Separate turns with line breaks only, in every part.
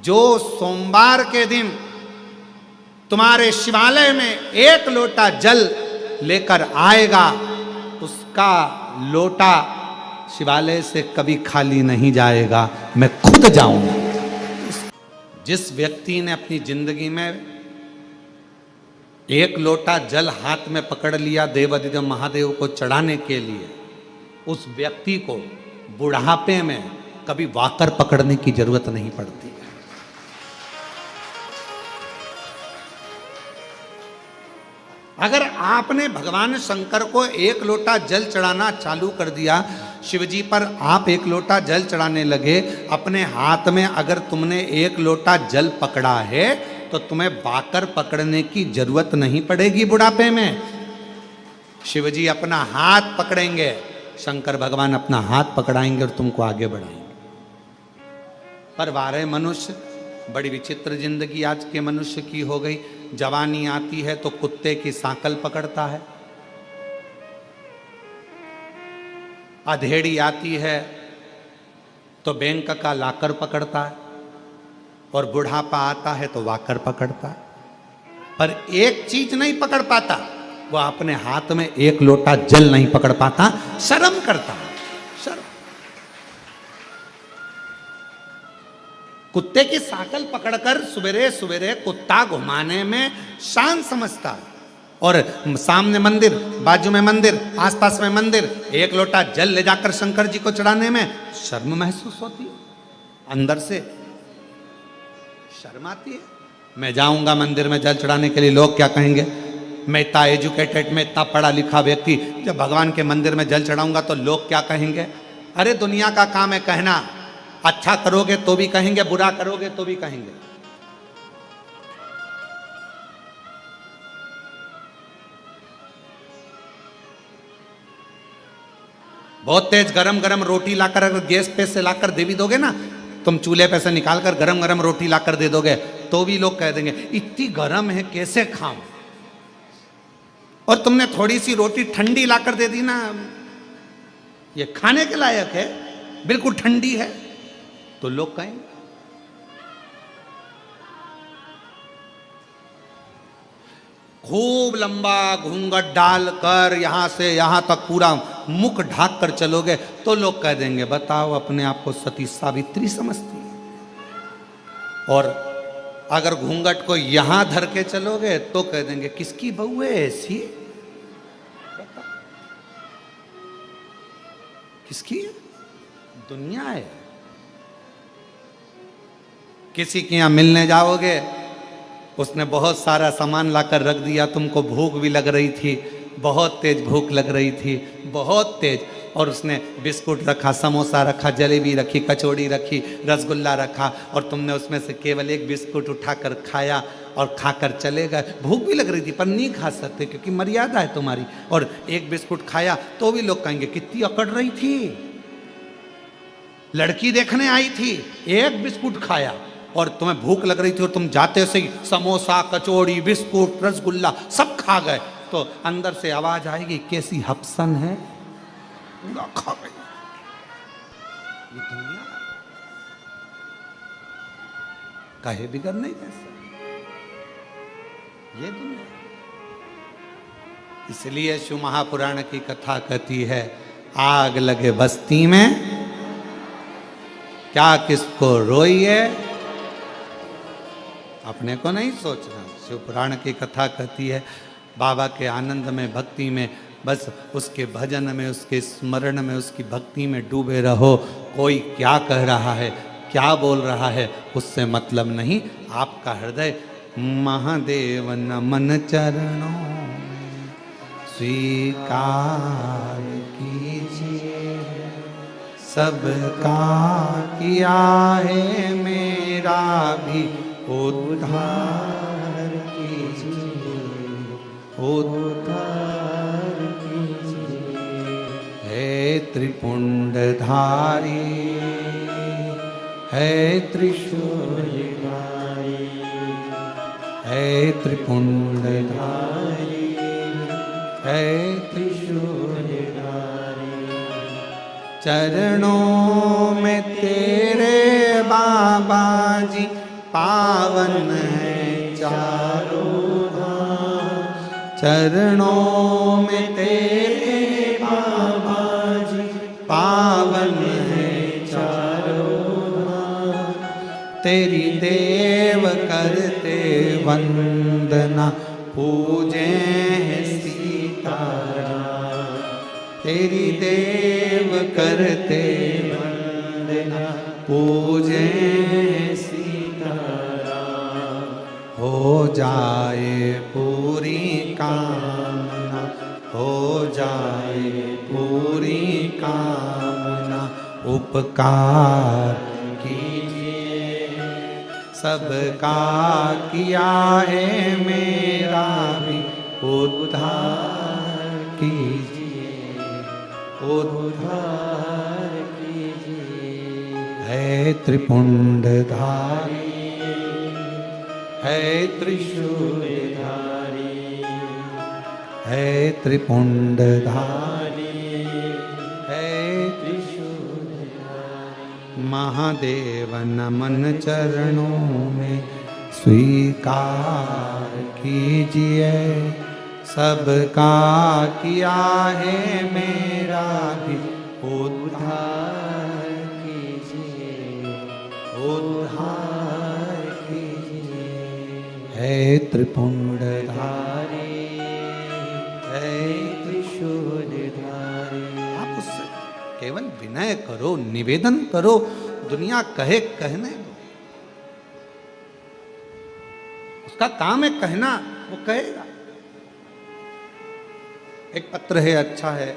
जो सोमवार के दिन तुम्हारे शिवालय में 1 लोटा जल लेकर आएगा, उसका लोटा शिवालय से कभी खाली नहीं जाएगा, मैं खुद जाऊंगा। जिस व्यक्ति ने अपनी जिंदगी में 1 लोटा जल हाथ में पकड़ लिया देवाधिदेव महादेव को चढ़ाने के लिए, उस व्यक्ति को बुढ़ापे में कभी वाकर पकड़ने की जरूरत नहीं पड़ती। अगर आपने भगवान शंकर को 1 लोटा जल चढ़ाना चालू कर दिया, शिवजी पर आप 1 लोटा जल चढ़ाने लगे, अपने हाथ में अगर तुमने 1 लोटा जल पकड़ा है तो तुम्हें बाकर पकड़ने की जरूरत नहीं पड़ेगी बुढ़ापे में। शिवजी अपना हाथ पकड़ेंगे, शंकर भगवान अपना हाथ पकड़ाएंगे और तुमको आगे बढ़ाएंगे। पर वारे मनुष्य, बड़ी विचित्र जिंदगी आज के मनुष्य की हो गई। जवानी आती है तो कुत्ते की सांकल पकड़ता है, अधेड़ी आती है तो बैंक का लाकर पकड़ता है, और बुढ़ापा आता है तो वाकर पकड़ता है। पर एक चीज नहीं पकड़ पाता, वो अपने हाथ में 1 लोटा जल नहीं पकड़ पाता, शर्म करता है। शर्म। कुत्ते की सांकल पकड़कर सवेरे सवेरे कुत्ता घुमाने में शान समझता है, और सामने मंदिर, बाजू में मंदिर, आसपास में मंदिर, 1 लोटा जल ले जाकर शंकर जी को चढ़ाने में शर्म महसूस होती है, अंदर से शर्म आती है। मैं जाऊंगा मंदिर में जल चढ़ाने के लिए, लोग क्या कहेंगे। मैं इतना एजुकेटेड, मैं इतना पढ़ा लिखा व्यक्ति, जब भगवान के मंदिर में जल चढ़ाऊंगा तो लोग क्या कहेंगे। अरे दुनिया का काम है कहना, अच्छा करोगे तो भी कहेंगे, बुरा करोगे तो भी कहेंगे। बहुत तेज गरम गरम रोटी लाकर अगर गैस पे से लाकर दे भी दोगे ना, तुम चूल्हे पे से निकालकर गरम गरम रोटी लाकर दे दोगे तो भी लोग कह देंगे इतनी गरम है कैसे खाऊं। और तुमने थोड़ी सी रोटी ठंडी लाकर दे दी ना, ये खाने के लायक है, बिल्कुल ठंडी है, तो लोग कहेंगे। खूब लंबा घूंघट डालकर यहां से यहां तक पूरा मुख ढाक कर चलोगे तो लोग कह देंगे बताओ अपने आप को सती सावित्री समझती है। और अगर घूंघट को यहां धर के चलोगे तो कह देंगे किसकी बहू है ऐसी, किसकी दुनिया है। किसी के यहां मिलने जाओगे, उसने बहुत सारा सामान लाकर रख दिया, तुमको भूख भी लग रही थी, बहुत तेज भूख लग रही थी, बहुत तेज, और उसने बिस्कुट रखा, समोसा रखा, जलेबी रखी, कचौड़ी रखी, रसगुल्ला रखा, और तुमने उसमें से केवल 1 बिस्कुट उठाकर खाया और खाकर चले गए। भूख भी लग रही थी पर नहीं खा सकते क्योंकि मर्यादा है तुम्हारी, और 1 बिस्कुट खाया तो भी लोग कहेंगे कितनी अकड़ रही थी, लड़की देखने आई थी, 1 बिस्कुट खाया, और तुम्हें भूख लग रही थी और तुम जाते से ही समोसा, कचौड़ी, बिस्कुट, रसगुल्ला सब खा गए, तो अंदर से आवाज आएगी कैसी हपसन है, पूरा खा गई। ये दुनिया काहे बिगड़ नहीं जैसा, ये दुनिया। इसलिए शिव महापुराण की कथा कहती है आग लगे बस्ती में क्या किसको रोइए, अपने को नहीं सोचना। शिव पुराण की कथा कहती है बाबा के आनंद में, भक्ति में, बस उसके भजन में, उसके स्मरण में, उसकी भक्ति में डूबे रहो। कोई क्या कह रहा है, क्या बोल रहा है, उससे मतलब नहीं। आपका हृदय महादेव नमन चरणों में स्वीकार कीजिए, सबका किया है मेरा भी उद्धार कीजिए, उद्धार कीजिए। है त्रिपुंडधारी, है त्रिशूलधारी, है त्रिपुंडधारी, है त्रिशूलधारी। चरणों में तेरे बाबा जी पावन है चारों धाम, चरणों में तेरे बाबा जी पावन है चारों धाम। तेरी देव करते वंदना पूजे हैं सीताराम, तेरी देव करते वंदना पूजे हैं सीताराम। हो जाए पूरी कामना, हो जाए पूरी कामना, उपकार कीजिए सबका किया है मेरा भी उद्धार कीजिए, उद्धार कीजिए। है त्रिपुंडधारी, है त्रिशूलधारी, है त्रिपुंडधारी, है त्रिशूलधारी। महादेव नमन चरणों में स्वीकार कीजिए, सबका किया है मेरा भी उद्धार कीजिए, उद्धार कीजिए। है त्रिपुंडधारी, है त्रिशूलधारी। आप उससे केवल विनय करो, निवेदन करो, दुनिया कहे कहने दो। उसका काम है कहना, वो कहेगा। एक पत्र है, अच्छा है।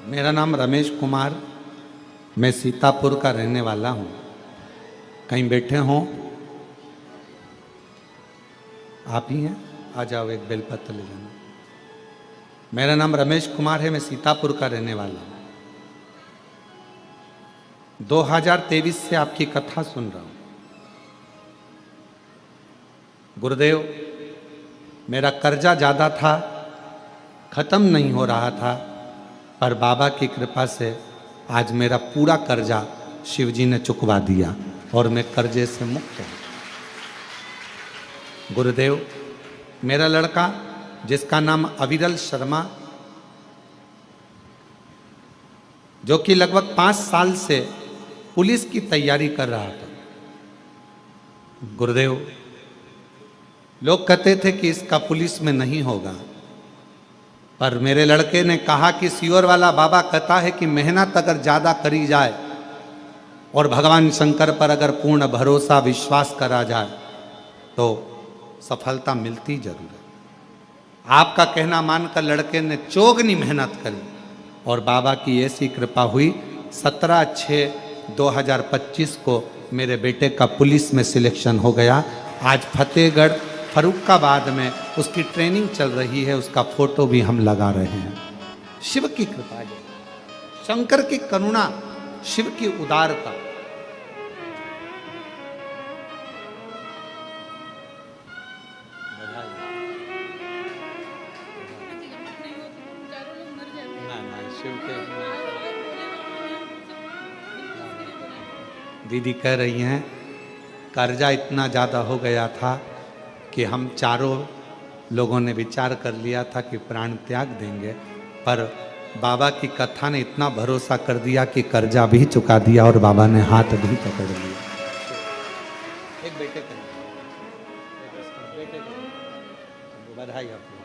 मेरा नाम रमेश कुमार, मैं सीतापुर का रहने वाला हूँ। कहीं बैठे हों, आप ही हैं, आ जाओ, एक बेलपत्र ले जाना। मेरा नाम रमेश कुमार है, मैं सीतापुर का रहने वाला हूँ। 2023 से आपकी कथा सुन रहा हूँ। गुरुदेव, मेरा कर्जा ज़्यादा था, ख़त्म नहीं हो रहा था, पर बाबा की कृपा से आज मेरा पूरा कर्जा शिवजी ने चुकवा दिया और मैं कर्जे से मुक्त हूँ। गुरुदेव, मेरा लड़का जिसका नाम अविरल शर्मा, जो कि लगभग 5 साल से पुलिस की तैयारी कर रहा था। गुरुदेव, लोग कहते थे कि इसका पुलिस में नहीं होगा, पर मेरे लड़के ने कहा कि सियोर वाला बाबा कहता है कि मेहनत अगर ज़्यादा करी जाए और भगवान शंकर पर अगर पूर्ण भरोसा विश्वास करा जाए तो सफलता मिलती जरूर है। आपका कहना मानकर लड़के ने चौगनी मेहनत करी और बाबा की ऐसी कृपा हुई, 17/6/2025 को मेरे बेटे का पुलिस में सिलेक्शन हो गया। आज फतेहगढ़ फरुखाबाद में उसकी ट्रेनिंग चल रही है, उसका फोटो भी हम लगा रहे हैं। शिव की कृपा है, शंकर की करुणा, शिव की उदारता। दीदी कह रही हैं कर्जा इतना ज़्यादा हो गया था कि हम चारों लोगों ने विचार कर लिया था कि प्राण त्याग देंगे, पर बाबा की कथा ने इतना भरोसा कर दिया कि कर्जा भी चुका दिया और बाबा ने हाथ भी पकड़ लिया। एक बेटे का बधाई आपको।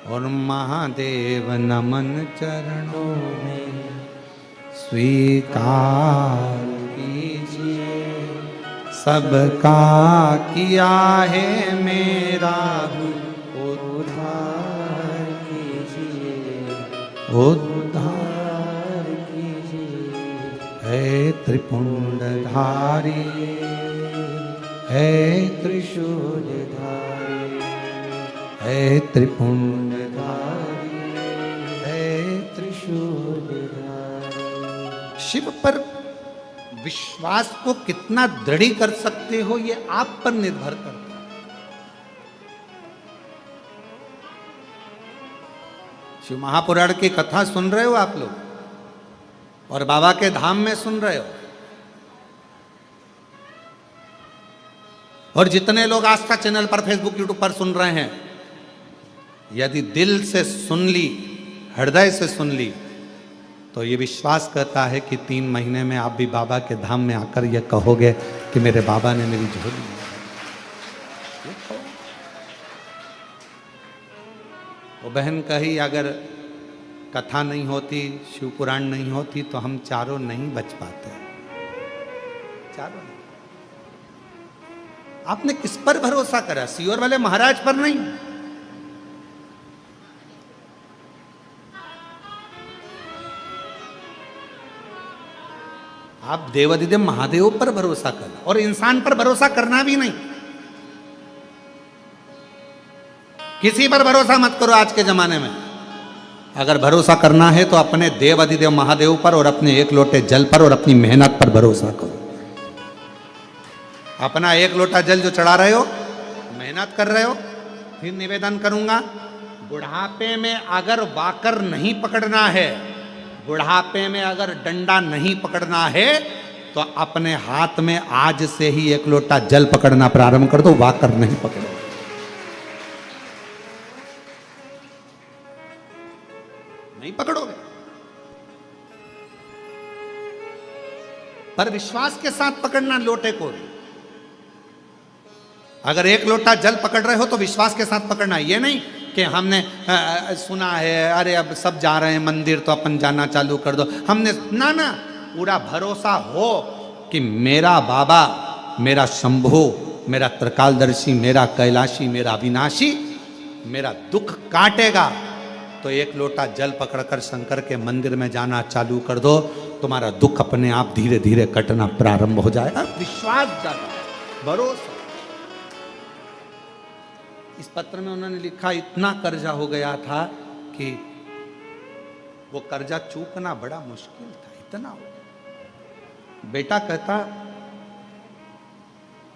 और महादेव नमन चरणों में स्वीकार कीजिए, सबका किया है मेरा उद्धार कीजिए, उद्धार कीजिए। है त्रिपुंडधारी, है त्रिशूलधारी, है त्रिपुंडधारी, है त्रिशूलधारी। शिव पर विश्वास को कितना दृढ़ कर सकते हो ये आप पर निर्भर करता है। शिव महापुराण की कथा सुन रहे हो आप लोग और बाबा के धाम में सुन रहे हो, और जितने लोग आस्था चैनल पर, फेसबुक, यूट्यूब पर सुन रहे हैं, यदि दिल से सुन ली, हृदय से सुन ली, तो ये विश्वास करता है कि 3 महीने में आप भी बाबा के धाम में आकर ये कहोगे कि मेरे बाबा ने मेरी झोली ली। वो बहन कही अगर कथा नहीं होती, शिव पुराण नहीं होती तो हम चारों नहीं बच पाते। चारों नहीं। आपने किस पर भरोसा करा? सीहोर वाले महाराज पर नहीं। आप देवाधिदेव महादेव पर भरोसा करो और इंसान पर भरोसा करना भी नहीं। किसी पर भरोसा मत करो आज के जमाने में। अगर भरोसा करना है तो अपने देवाधिदेव महादेव पर और अपने एक लोटे जल पर और अपनी मेहनत पर भरोसा करो। अपना एक लोटा जल जो चढ़ा रहे हो, मेहनत कर रहे हो, फिर निवेदन करूंगा, बुढ़ापे में अगर वाकर नहीं पकड़ना है, बुढ़ापे में अगर डंडा नहीं पकड़ना है, तो अपने हाथ में आज से ही एक लोटा जल पकड़ना प्रारंभ कर दो, वाकर नहीं पकड़ो। नहीं पकड़ोगे, पर विश्वास के साथ पकड़ना लोटे को। अगर एक लोटा जल पकड़ रहे हो तो विश्वास के साथ पकड़ना। ये नहीं कि हमने सुना है, अरे अब सब जा रहे हैं मंदिर तो अपन जाना चालू कर दो, हमने ना ना, पूरा भरोसा हो कि मेरा बाबा, मेरा शंभु, मेरा त्रिकालदर्शी, मेरा कैलाशी, मेरा अविनाशी मेरा दुख काटेगा, तो एक लोटा जल पकड़कर शंकर के मंदिर में जाना चालू कर दो, तुम्हारा दुख अपने आप धीरे धीरे कटना प्रारंभ हो जाएगा। विश्वास जागा, भरोसा। इस पत्र में उन्होंने लिखा, इतना कर्जा हो गया था कि वो कर्जा चूकना बड़ा मुश्किल था, इतना हो गया। बेटा कहता,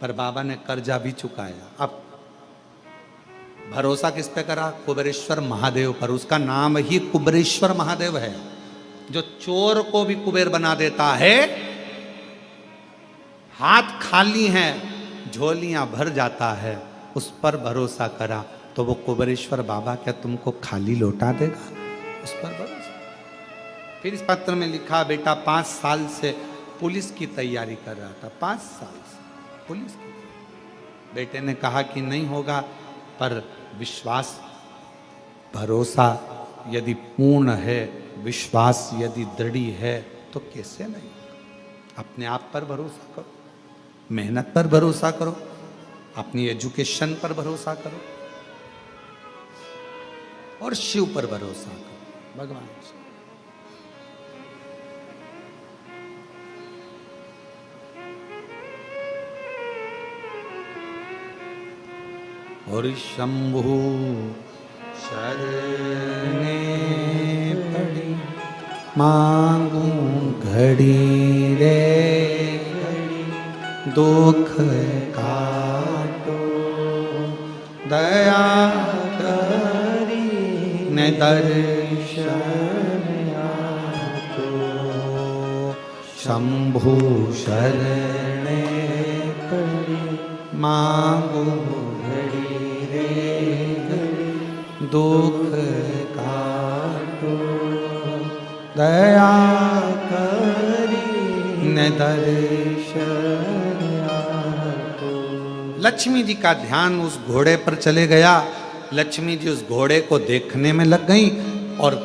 पर बाबा ने कर्जा भी चुकाया। अब भरोसा किस पे करा? कुबेरेश्वर महादेव पर। उसका नाम ही कुबेरेश्वर महादेव है, जो चोर को भी कुबेर बना देता है। हाथ खाली हैं, झोलियां भर जाता है, उस पर भरोसा करा तो वो कुबेरेश्वर बाबा क्या तुमको खाली लौटा देगा? उस पर भरोसा। फिर इस पत्र में लिखा, बेटा 5 साल से पुलिस की तैयारी कर रहा था, 5 साल से पुलिस की। बेटे ने कहा कि नहीं होगा, पर विश्वास, भरोसा यदि पूर्ण है, विश्वास यदि दृढ़ है तो कैसे नहीं? अपने आप पर भरोसा करो, मेहनत पर भरोसा करो, अपनी एजुकेशन पर भरोसा करो और शिव पर भरोसा करो, भगवान से। और शंभु शरणे पड़ी, मांगू घड़ी रे घड़ी, दुख काटो दया करी ने दर्शन आतो। शंभु शरणे पड़ी, मांगू घड़ी रे घड़ी, दुख काटो दया करी ने दर्शन। लक्ष्मी जी का ध्यान उस घोड़े पर चले गया। लक्ष्मी जी उस घोड़े को देखने में लग गई और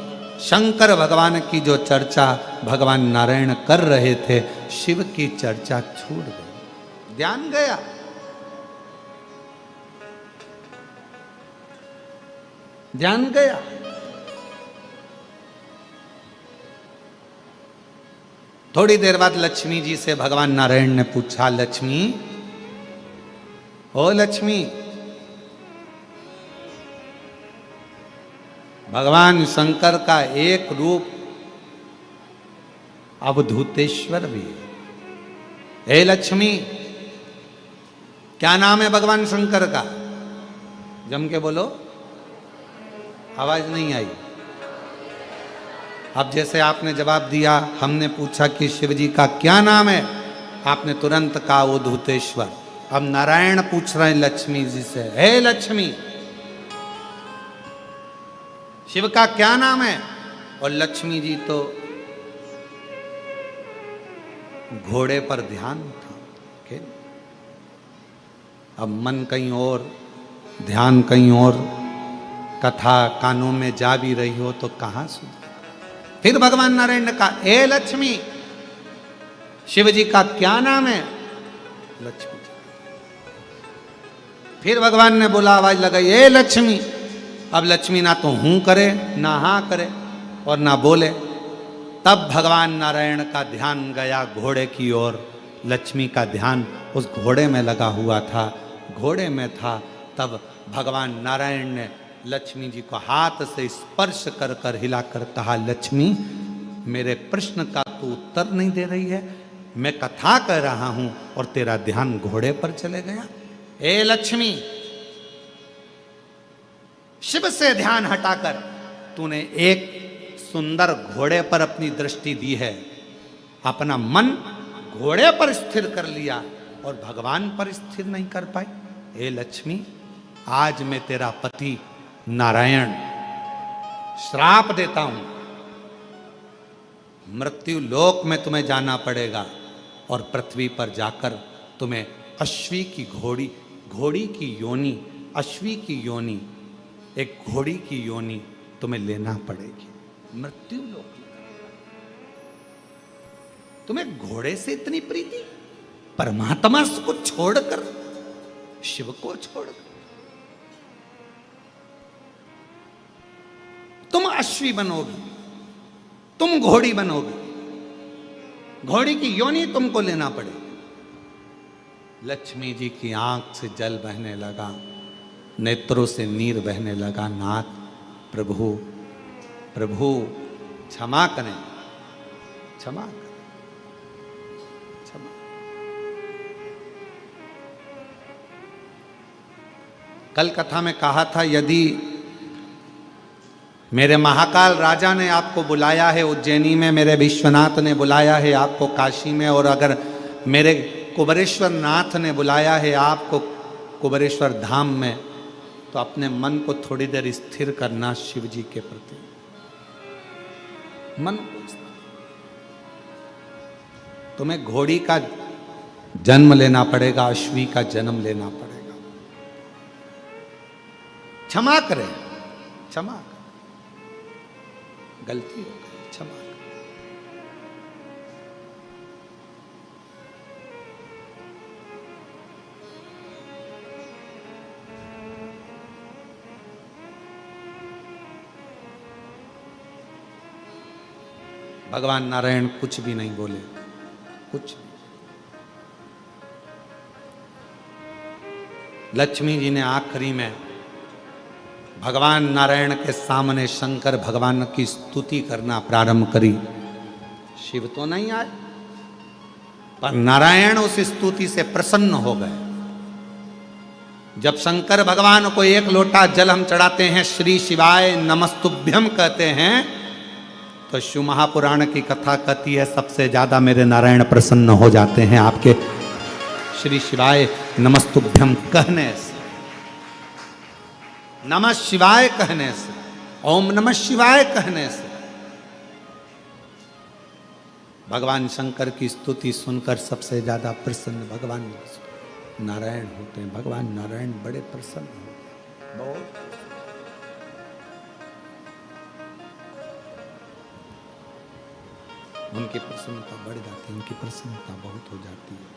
शंकर भगवान की जो चर्चा भगवान नारायण कर रहे थे, शिव की चर्चा छूट गई, ध्यान गया। ध्यान गया। थोड़ी देर बाद लक्ष्मी जी से भगवान नारायण ने पूछा, लक्ष्मी, ओ लक्ष्मी, भगवान शंकर का एक रूप अवधूतेश्वर भी है, हे लक्ष्मी, क्या नाम है भगवान शंकर का? जम के बोलो, आवाज नहीं आई। अब जैसे आपने जवाब दिया, हमने पूछा कि शिव जी का क्या नाम है, आपने तुरंत कहा उद्धूतेश्वर। अब नारायण पूछ रहे हैं लक्ष्मी जी से, हे लक्ष्मी, शिव का क्या नाम है? और लक्ष्मी जी तो घोड़े पर ध्यान था। अब मन कहीं और, ध्यान कहीं और, कथा कानों में जा भी रही हो तो कहां सुन। फिर भगवान नारायण ने कहा, हे लक्ष्मी, शिव जी का क्या नाम है? लक्ष्मी जी। फिर भगवान ने बोला, आवाज लगाई, हे लक्ष्मी। अब लक्ष्मी ना तो हूं करे, ना हां करे और ना बोले। तब भगवान नारायण का ध्यान गया घोड़े की ओर। लक्ष्मी का ध्यान उस घोड़े में लगा हुआ था, घोड़े में था। तब भगवान नारायण ने लक्ष्मी जी को हाथ से स्पर्श कर कर हिलाकर कहा, लक्ष्मी, मेरे प्रश्न का तू उत्तर नहीं दे रही है, मैं कथा कर रहा हूं और तेरा ध्यान घोड़े पर चले गया। ए लक्ष्मी, शिव से ध्यान हटाकर तूने एक सुंदर घोड़े पर अपनी दृष्टि दी है, अपना मन घोड़े पर स्थिर कर लिया और भगवान पर स्थिर नहीं कर पाई। हे लक्ष्मी, आज मैं तेरा पति नारायण श्राप देता हूं, मृत्यु लोक में तुम्हें जाना पड़ेगा और पृथ्वी पर जाकर तुम्हें अश्वी की घोड़ी की योनि, अश्वी की योनि, एक घोड़ी की योनि तुम्हें लेना पड़ेगी। मृत्यु लोक, तुम्हें घोड़े से इतनी प्रीति, परमात्मा को छोड़कर, शिव को छोड़कर तुम अश्वी बनोगी, तुम घोड़ी बनोगी, घोड़ी की योनि तुमको लेना पड़ेगी। लक्ष्मी जी की आंख से जल बहने लगा, नेत्रों से नीर बहने लगा। नाथ, प्रभु प्रभु क्षमा करें, क्षमा करें, क्षमा। कल कथा में कहा था, यदि मेरे महाकाल राजा ने आपको बुलाया है उज्जैनी में, मेरे विश्वनाथ ने बुलाया है आपको काशी में, और अगर मेरे कुबेरेश्वर नाथ ने बुलाया है आपको कुबेरेश्वर धाम में, तो अपने मन को थोड़ी देर स्थिर करना शिव जी के प्रति। मन को, तुम्हें घोड़ी का जन्म लेना पड़ेगा, अश्वी का जन्म लेना पड़ेगा। क्षमा करें, क्षमा करें, गलती हो गई, क्षमा करें। भगवान नारायण कुछ भी नहीं बोले, कुछ। लक्ष्मी जी ने आखिरी में भगवान नारायण के सामने शंकर भगवान की स्तुति करना प्रारंभ करी। शिव तो नहीं आए, पर नारायण उस स्तुति से प्रसन्न हो गए। जब शंकर भगवान को एक लोटा जल हम चढ़ाते हैं, श्री शिवाय नमस्तुभ्यम कहते हैं, तो शिव महापुराण की कथा कहती है सबसे ज्यादा मेरे नारायण प्रसन्न हो जाते हैं आपके श्री शिवाय नमस्तुभ्यम कहने से, नमः शिवाय कहने से, ओम नमः शिवाय कहने से। भगवान शंकर की स्तुति सुनकर सबसे ज्यादा प्रसन्न भगवान नारायण होते हैं। भगवान नारायण बड़े प्रसन्न होते हैं, बहुत। उनकी प्रसन्नता बढ़ जाती है, उनकी प्रसन्नता बहुत हो जाती है।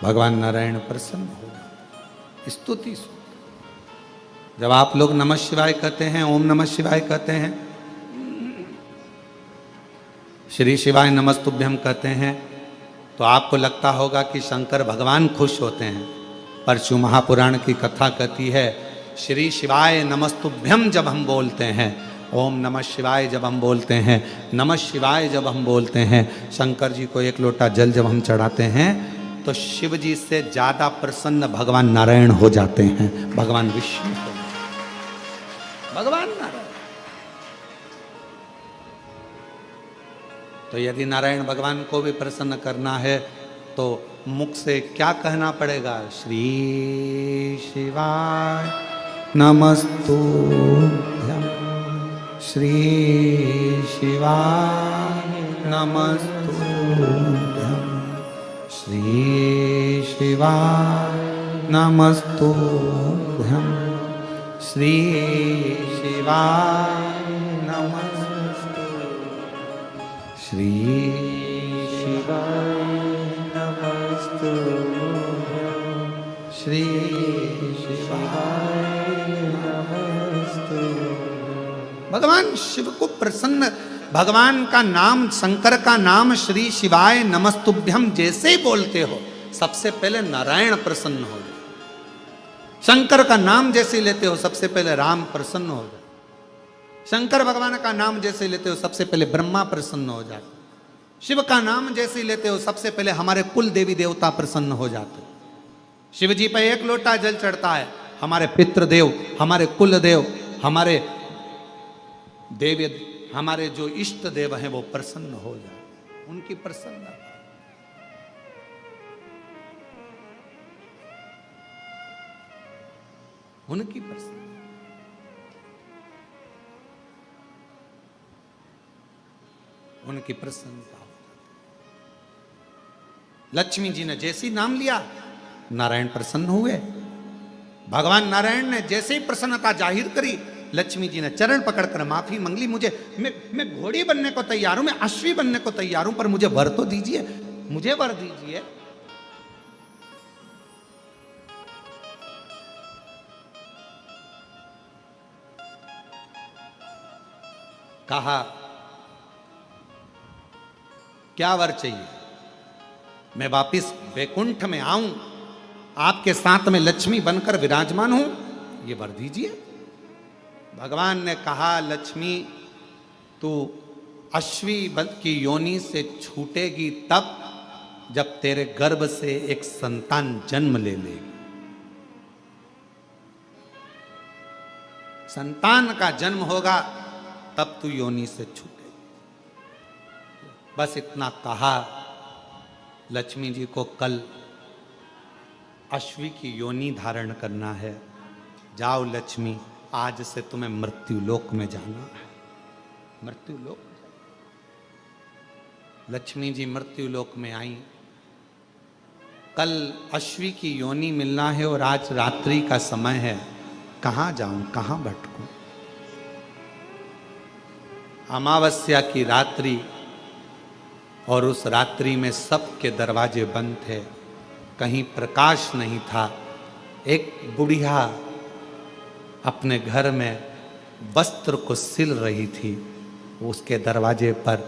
भगवान नारायण प्रसन्न हो जाते, स्तुति सुन। जब आप लोग नमः शिवाय कहते हैं, ओम नमः शिवाय कहते हैं, श्री शिवाय नमस्तुभ्यम कहते हैं, तो आपको लगता होगा कि शंकर भगवान खुश होते हैं। पर शिव महापुराण की कथा कहती है, श्री शिवाय नमस्तुभ्यम जब हम बोलते हैं ओम नमः शिवाय जब हम बोलते हैं, नमः शिवाय जब हम बोलते हैं, शंकर जी को एक लोटा जल जब हम चढ़ाते हैं, तो शिव जी से ज्यादा प्रसन्न भगवान नारायण हो जाते हैं, भगवान विष्णु हो, भगवान नारायण। तो यदि नारायण भगवान को भी प्रसन्न करना है तो मुख से क्या कहना पड़ेगा? श्री शिवाय नमस्तुभ्यं, श्री शिवाय नमस्तुभ्यं, श्री शिवाय नमस्तुभ्यं, श्री शिवाय नमस्तुभ्यं, श्री शिवाय नमस्तुभ्यं, श्री शिवाय नमस्तुभ्यं। भगवान शिव को प्रसन्न, भगवान का नाम, शंकर का नाम श्री शिवाय नमस्तुभ्यम जैसे ही बोलते हो, सबसे पहले नारायण प्रसन्न हो जाए। शंकर का नाम जैसे लेते हो, सबसे पहले राम प्रसन्न हो जाए। शंकर भगवान का नाम जैसे लेते हो, सबसे पहले ब्रह्मा प्रसन्न हो जाते। शिव का नाम जैसे लेते हो, सबसे पहले हमारे कुल देवी देवता प्रसन्न हो जाते। शिव जी पे एक लोटा जल चढ़ता है, हमारे पितृदेव, हमारे कुल देव, हमारे देवी, हमारे जो इष्ट देव हैं वो प्रसन्न हो जाते, उनकी प्रसन्नता। उनकी प्रसन्नता, उनकी प्रसन्नता। लक्ष्मी जी ने जैसे ही नाम लिया, नारायण प्रसन्न हुए। भगवान नारायण ने जैसे ही प्रसन्नता जाहिर करी, लक्ष्मी जी ने चरण पकड़कर माफी मांगली, मुझे मैं घोड़ी बनने को तैयार हूं, मैं अश्वी बनने को तैयार हूं, पर मुझे वर तो दीजिए, मुझे वर दीजिए। कहा क्या वर चाहिए? मैं वापिस वैकुंठ में आऊं, आपके साथ में लक्ष्मी बनकर विराजमान हूं, ये वर दीजिए। भगवान ने कहा, लक्ष्मी तू अश्वी की योनि से छूटेगी तब जब तेरे गर्भ से एक संतान जन्म ले लेगी। संतान का जन्म होगा तब तू योनि से छूटेगी। बस इतना कहा। लक्ष्मी जी को कल अश्वी की योनि धारण करना है। जाओ लक्ष्मी, आज से तुम्हें मृत्यु लोक में जाना है। मृत्यु लोक। लक्ष्मी जी मृत्यु लोक में आई। कल अश्वी की योनि मिलना है और आज रात्रि का समय है। कहां जाऊं, कहां भटकूं? अमावस्या की रात्रि, और उस रात्रि में सबके दरवाजे बंद थे, कहीं प्रकाश नहीं था। एक बुढ़िया अपने घर में वस्त्र को सिल रही थी। उसके दरवाजे पर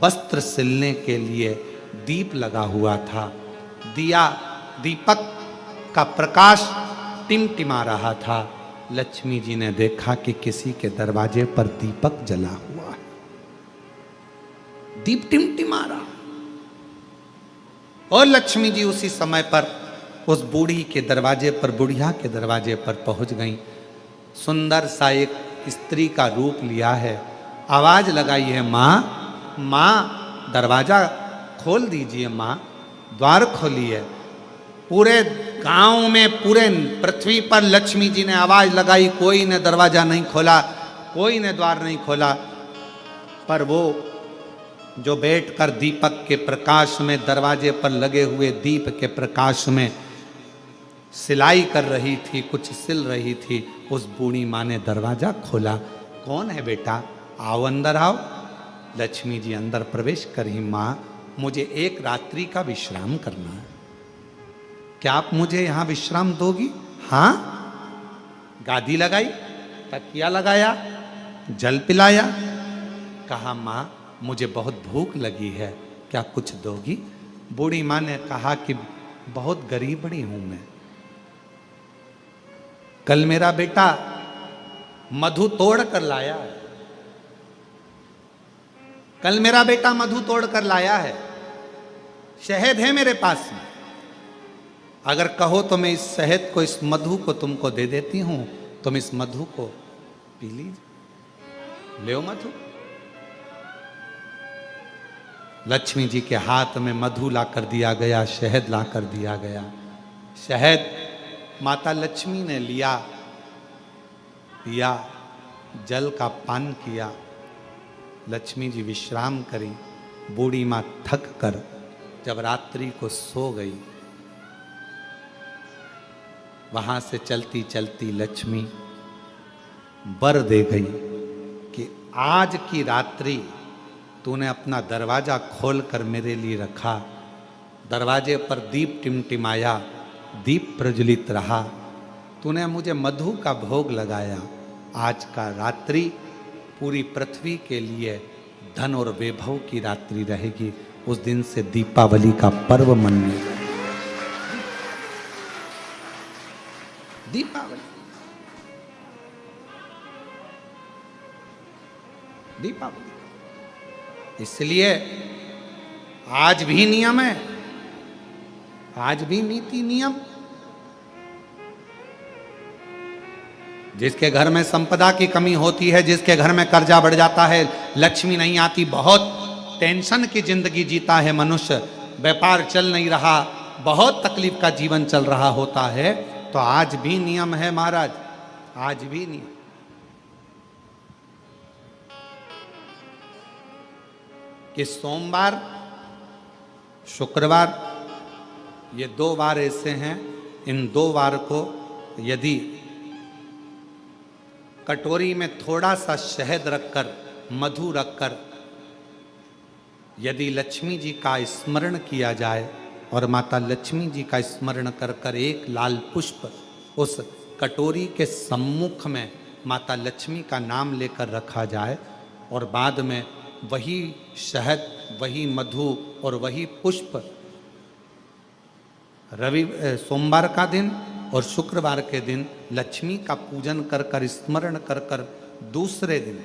वस्त्र सिलने के लिए दीप लगा हुआ था। दीपक का प्रकाश टिमटिमा रहा था। लक्ष्मी जी ने देखा कि किसी के दरवाजे पर दीपक जला हुआ है, दीप टिमटिमा रहा। और लक्ष्मी जी उसी समय पर उस बूढ़ी के दरवाजे पर, बुढ़िया के दरवाजे पर पहुंच गई। सुंदर सा एक स्त्री का रूप लिया है। आवाज लगाई है, माँ माँ दरवाजा खोल दीजिए, माँ द्वार खोलिए। पूरे गांव में, पूरे पृथ्वी पर लक्ष्मी जी ने आवाज लगाई, कोई ने दरवाजा नहीं खोला, कोई ने द्वार नहीं खोला। पर वो जो बैठकर दीपक के प्रकाश में, दरवाजे पर लगे हुए दीप के प्रकाश में सिलाई कर रही थी, कुछ सिल रही थी, उस बूढ़ी माँ ने दरवाजा खोला। कौन है बेटा? आओ अंदर आओ। लक्ष्मी जी अंदर प्रवेश करी। माँ मुझे एक रात्रि का विश्राम करना है, क्या आप मुझे यहाँ विश्राम दोगी? हाँ। गादी लगाई, तकिया लगाया, जल पिलाया। कहा माँ मुझे बहुत भूख लगी है, क्या कुछ दोगी? बूढ़ी माँ ने कहा कि बहुत गरीबड़ी हूं मैं। कल मेरा बेटा मधु तोड़ कर लाया है, कल मेरा बेटा मधु तोड़ कर लाया है, शहद है मेरे पास में, अगर कहो तो मैं इस शहद को, इस मधु को तुमको दे देती हूं, तुम इस मधु को पी लीजिए, ले मधु। लक्ष्मी जी के हाथ में मधु ला कर दिया गया, शहद ला कर दिया गया। शहद माता लक्ष्मी ने लिया, पिया, जल का पान किया। लक्ष्मी जी विश्राम करी। बूढ़ी माँ थक कर जब रात्रि को सो गई, वहां से चलती चलती लक्ष्मी वर दे गई कि आज की रात्रि तूने अपना दरवाजा खोलकर मेरे लिए रखा, दरवाजे पर दीप टिमटिमाया, दीप प्रज्वलित रहा, तूने मुझे मधु का भोग लगाया। आज का रात्रि पूरी पृथ्वी के लिए धन और वैभव की रात्रि रहेगी। उस दिन से दीपावली का पर्व मनाएगा। दीपावली, दीपावली। इसलिए आज भी नियम है, आज भी नीति नियम। जिसके घर में संपदा की कमी होती है, जिसके घर में कर्जा बढ़ जाता है, लक्ष्मी नहीं आती, बहुत टेंशन की जिंदगी जीता है मनुष्य, व्यापार चल नहीं रहा, बहुत तकलीफ का जीवन चल रहा होता है, तो आज भी नियम है महाराज, आज भी नियम। कि सोमवार, शुक्रवार, ये 2 वार ऐसे हैं, इन 2 वार को यदि कटोरी में थोड़ा सा शहद रखकर, मधु रखकर यदि लक्ष्मी जी का स्मरण किया जाए और माता लक्ष्मी जी का स्मरण कर कर एक लाल पुष्प उस कटोरी के सम्मुख में माता लक्ष्मी का नाम लेकर रखा जाए और बाद में वही शहद, वही मधु और वही पुष्प सोमवार का दिन और शुक्रवार के दिन लक्ष्मी का पूजन कर कर, स्मरण कर कर, दूसरे दिन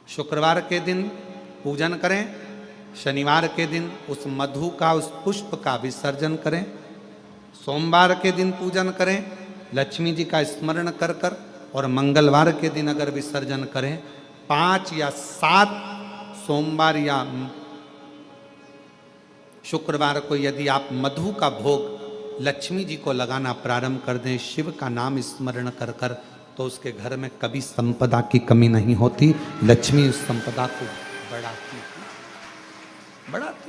शुक्रवार के दिन पूजन करें, शनिवार के दिन उस मधु का, उस पुष्प का विसर्जन करें, सोमवार के दिन पूजन करें लक्ष्मी जी का स्मरण कर कर, और मंगलवार के दिन अगर विसर्जन करें, 5 या 7 सोमवार या शुक्रवार को यदि आप मधु का भोग लक्ष्मी जी को लगाना प्रारंभ कर दें, शिव का नाम स्मरण कर कर, तो उसके घर में कभी संपदा की कमी नहीं होती। लक्ष्मी उस संपदा को बढ़ाती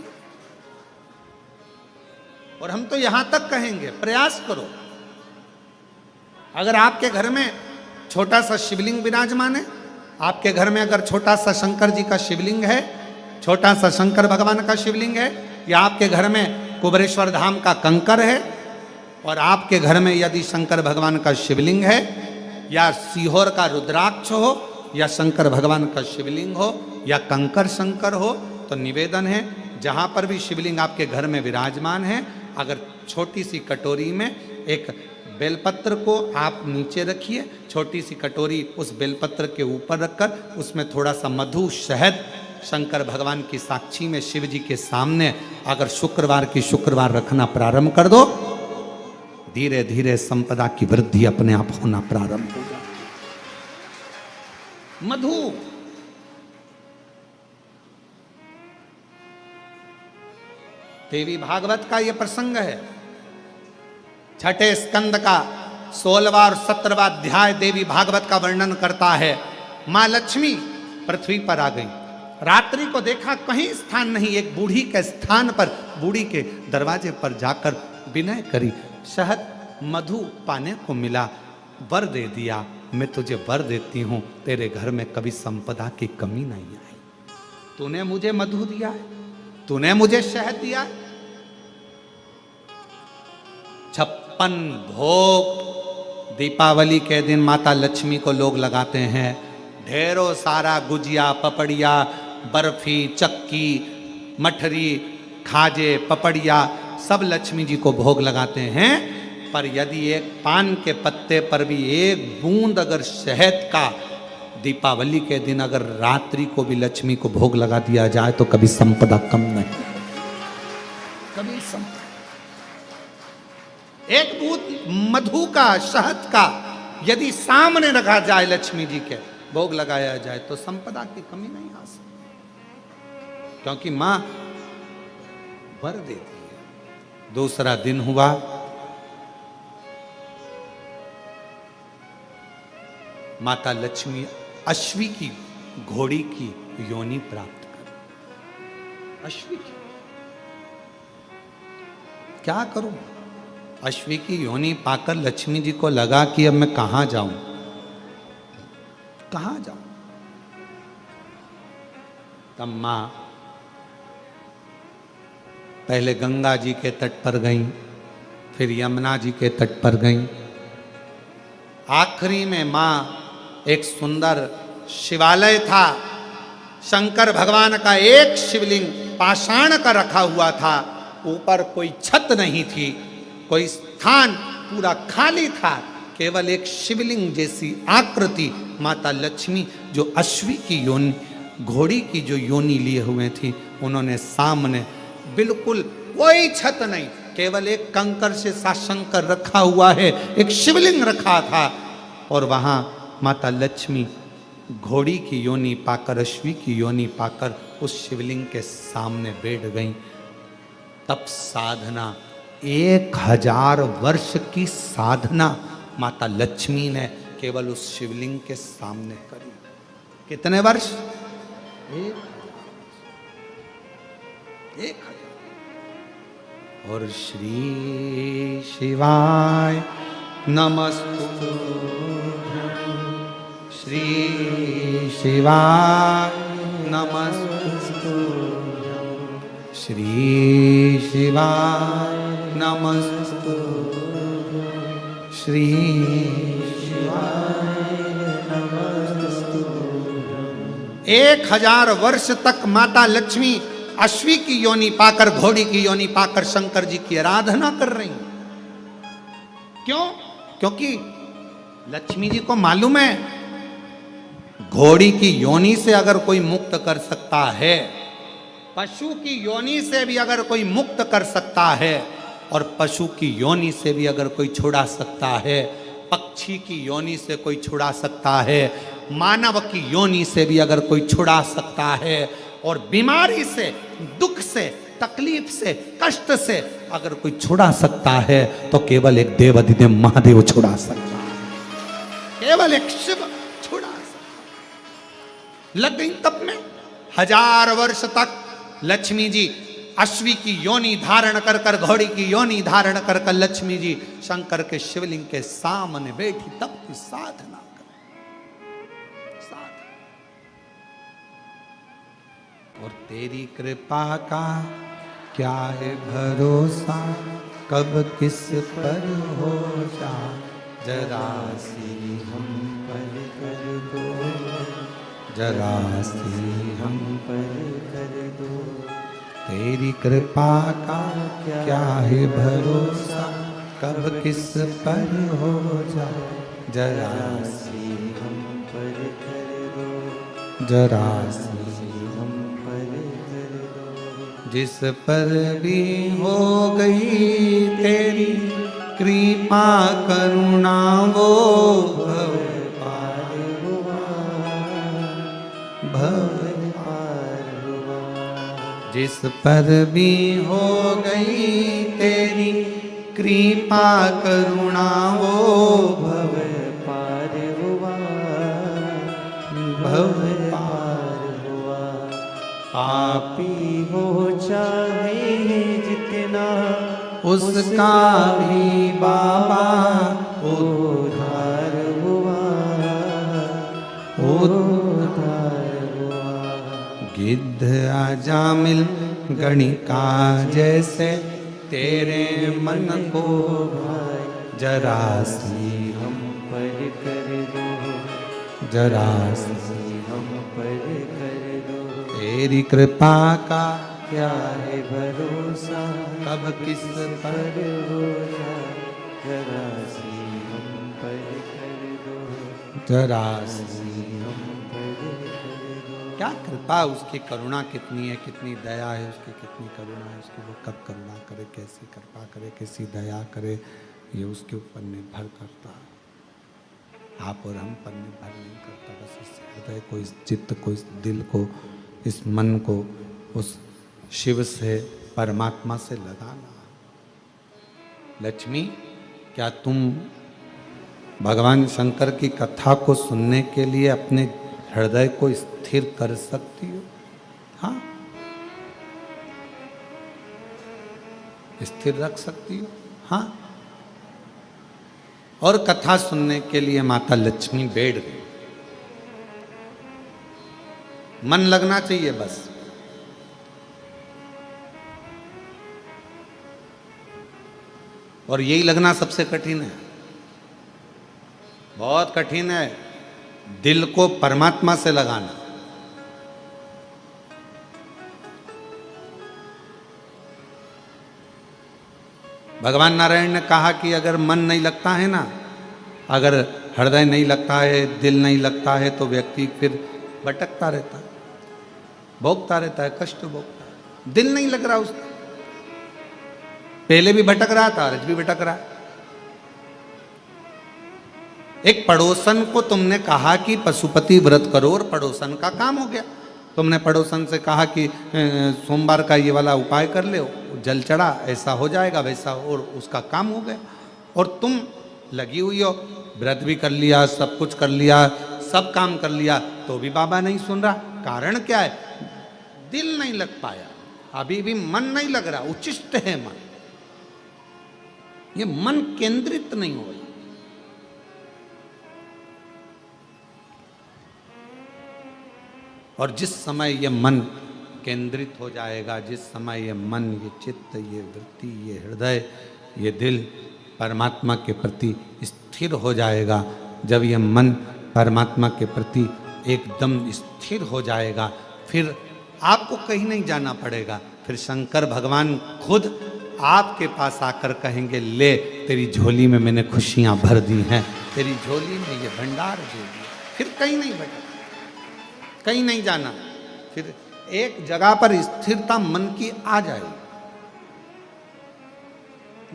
है। और हम तो यहां तक कहेंगे, प्रयास करो, अगर आपके घर में छोटा सा शिवलिंग विराजमान है, आपके घर में अगर छोटा सा शंकर जी का शिवलिंग है, छोटा सा शंकर भगवान का शिवलिंग है, या आपके घर में कुबेरेश्वर धाम का कंकर है, और आपके घर में यदि शंकर भगवान का शिवलिंग है, या सीहोर का रुद्राक्ष हो, या शंकर भगवान का शिवलिंग हो, या कंकर शंकर हो, तो निवेदन है जहां पर भी शिवलिंग आपके घर में विराजमान है, अगर छोटी सी कटोरी में एक बेलपत्र को आप नीचे रखिए, छोटी सी कटोरी उस बेलपत्र के ऊपर रखकर उसमें थोड़ा सा मधु, शहद, शंकर भगवान की साक्षी में शिव जी के सामने अगर शुक्रवार की शुक्रवार रखना प्रारंभ कर दो, धीरे धीरे संपदा की वृद्धि अपने आप होना प्रारंभ होगा। मधु देवी भागवत का यह प्रसंग है, 6ठे स्कंद का 16वां और 17वां अध्याय देवी भागवत का वर्णन करता है। मां लक्ष्मी पृथ्वी पर आ गई, रात्रि को देखा कहीं स्थान नहीं, एक बूढ़ी के स्थान पर, बूढ़ी के दरवाजे पर जाकर विनय करी, शहद मधु पाने को मिला, वर दे दिया, मैं तुझे वर देती हूं, तेरे घर में कभी संपदा की कमी नहीं आई। तूने मुझे मधु दिया है, तूने मुझे शहद दिया है। 56 भोग दीपावली के दिन माता लक्ष्मी को लोग लगाते हैं, ढेरों सारा गुजिया, पपड़िया, बर्फी, चक्की, मठरी, खाजे, पपड़िया सब लक्ष्मी जी को भोग लगाते हैं। पर यदि एक पान के पत्ते पर भी एक बूंद अगर शहद का दीपावली के दिन अगर रात्रि को भी लक्ष्मी को भोग लगा दिया जाए तो कभी संपदा कम नहीं, कभी संपदा। एक बूंद मधु का, शहद का यदि सामने रखा जाए, लक्ष्मी जी के भोग लगाया जाए, तो संपदा की कमी नहीं आ सकती, क्योंकि मां वर देती है। दूसरा दिन हुआ, माता लक्ष्मी अश्वी की घोड़ी की योनि प्राप्त कर। अश्वी की क्या करूं? अश्वी की योनि पाकर लक्ष्मी जी को लगा कि अब मैं कहां जाऊं, कहां जाऊं। तब मां पहले गंगा जी के तट पर गई, फिर यमुना जी के तट पर गई, आखिरी में मां एक सुंदर शिवालय था, शंकर भगवान का एक शिवलिंग पाषाण का रखा हुआ था, ऊपर कोई छत नहीं थी, कोई स्थान पूरा खाली था, केवल एक शिवलिंग जैसी आकृति माता लक्ष्मी जो अश्वी की योनि, घोड़ी की जो योनि लिए हुए थी, उन्होंने सामने बिल्कुल कोई छत नहीं, केवल एक कंकर से सा शंकर रखा हुआ है, एक शिवलिंग रखा था, और वहां माता लक्ष्मी घोड़ी की योनि पाकर, अश्वी की योनि पाकर उस शिवलिंग के सामने बैठ गई। तब साधना, 1000 वर्ष की साधना माता लक्ष्मी ने केवल उस शिवलिंग के सामने करी। कितने वर्ष? 1000। और श्री शिवाय नमस्तुभ्यं, श्री शिवाय नमस्तुभ्यं, श्री शिवाय नमस्तुभ्यं, श्री शिवाय नमस्तुभ्यं। 1000 वर्ष तक माता लक्ष्मी अश्वी की योनि पाकर, घोड़ी की योनि पाकर शंकर जी की आराधना कर रही। क्यों? क्योंकि लक्ष्मी जी को मालूम है घोड़ी की योनि से अगर कोई मुक्त कर सकता है, पशु की योनि से भी अगर कोई मुक्त कर सकता है, और पशु की योनि से भी अगर कोई छुड़ा सकता है, पक्षी की योनि से कोई छुड़ा सकता है, मानव की योनि से भी अगर कोई छुड़ा सकता है, और बीमारी से, दुख से, तकलीफ से, कष्ट से अगर कोई छुड़ा सकता है, तो केवल एक देवाधिदेव महादेव छुड़ा सकता है, केवल एक शिव छुड़ा सकता। लग गई तब में 1000 वर्ष तक लक्ष्मी जी अश्वी की योनि धारण कर कर, घोड़ी की योनि धारण कर कर लक्ष्मी जी शंकर के शिवलिंग के सामने बैठी, तब की साधना कर। और तेरी कृपा का क्या है भरोसा, कब किस पर हो जा, जरा सी हम पर कर दो, जरा सी हम पर कर दो। तेरी कृपा का क्या है भरोसा, कब किस पर हो जा, जरा सी हम पर कर दो, जरा सी जिस पर भी हो गई तेरी कृपा करुणा, वो भव पार हुआ, भव पार हुआ। जिस पर भी हो गई तेरी कृपा करुणा, वो भव पार हुआ, भव पार हुआ। पापी हो चाहे जितना, उसका भी बाबा उद्धार हुआ, उद्धार हुआ। गिद्ध अजामिल गणिका जैसे तेरे मन को भाई, जरा सी हम पर कर दो, जरा सी हम पर कर दो। तेरी कृपा का क्या है भरोसा, कब किस पर हो जाए, जरा सी हम पर कर दो, जरा सी हम क्या कृपा, उसकी करुणा कितनी है, कितनी दया है उसकी, कितनी करुणा है उसकी, वो कब करुणा करे, कैसी कृपा करे, कैसी दया करे, ये उसके ऊपर निर्भर करता है। आप और हम पर निर्भर नहीं करता। बस इस हृदय को, इस चित्त को, इस दिल को, इस मन को उस शिव से, परमात्मा से लगाना। लक्ष्मी, क्या तुम भगवान शंकर की कथा को सुनने के लिए अपने हृदय को स्थिर कर सकती हो? हाँ, स्थिर रख सकती हो। हाँ, और कथा सुनने के लिए माता लक्ष्मी बैठ गई। मन लगना चाहिए बस। और यही लगना सबसे कठिन है, बहुत कठिन है, दिल को परमात्मा से लगाना। भगवान नारायण ने कहा कि अगर मन नहीं लगता है ना, अगर हृदय नहीं लगता है, दिल नहीं लगता है, तो व्यक्ति फिर भटकता रहता है, भोगता रहता है, कष्ट भोगता है। दिल नहीं लग रहा उसका, पहले भी भटक रहा था, आज भी भटक रहा है। एक पड़ोसन को तुमने कहा कि पशुपति व्रत करो, और पड़ोसन का काम हो गया। तुमने पड़ोसन से कहा कि सोमवार का ये वाला उपाय कर ले, जल चढ़ा, ऐसा हो जाएगा वैसा, और उसका काम हो गया। और तुम लगी हुई हो, व्रत भी कर लिया, सब कुछ कर लिया, सब काम कर लिया, तो भी बाबा नहीं सुन रहा। कारण क्या है? दिल नहीं लग पाया, अभी भी मन नहीं लग रहा। उच्चिष्ट है मन, ये मन केंद्रित नहीं हो रहा। और जिस समय ये मन केंद्रित हो जाएगा, जिस समय ये मन, ये चित्त, ये वृत्ति, ये हृदय, ये दिल परमात्मा के प्रति स्थिर हो जाएगा, जब ये मन परमात्मा के प्रति एकदम स्थिर हो जाएगा, फिर आपको कहीं नहीं जाना पड़ेगा। फिर शंकर भगवान खुद आपके पास आकर कहेंगे, ले तेरी झोली में मैंने खुशियां भर दी हैं, तेरी झोली में ये भंडार दे दिया। फिर कहीं नहीं भटकना, कहीं नहीं जाना, फिर एक जगह पर स्थिरता मन की आ जाएगी।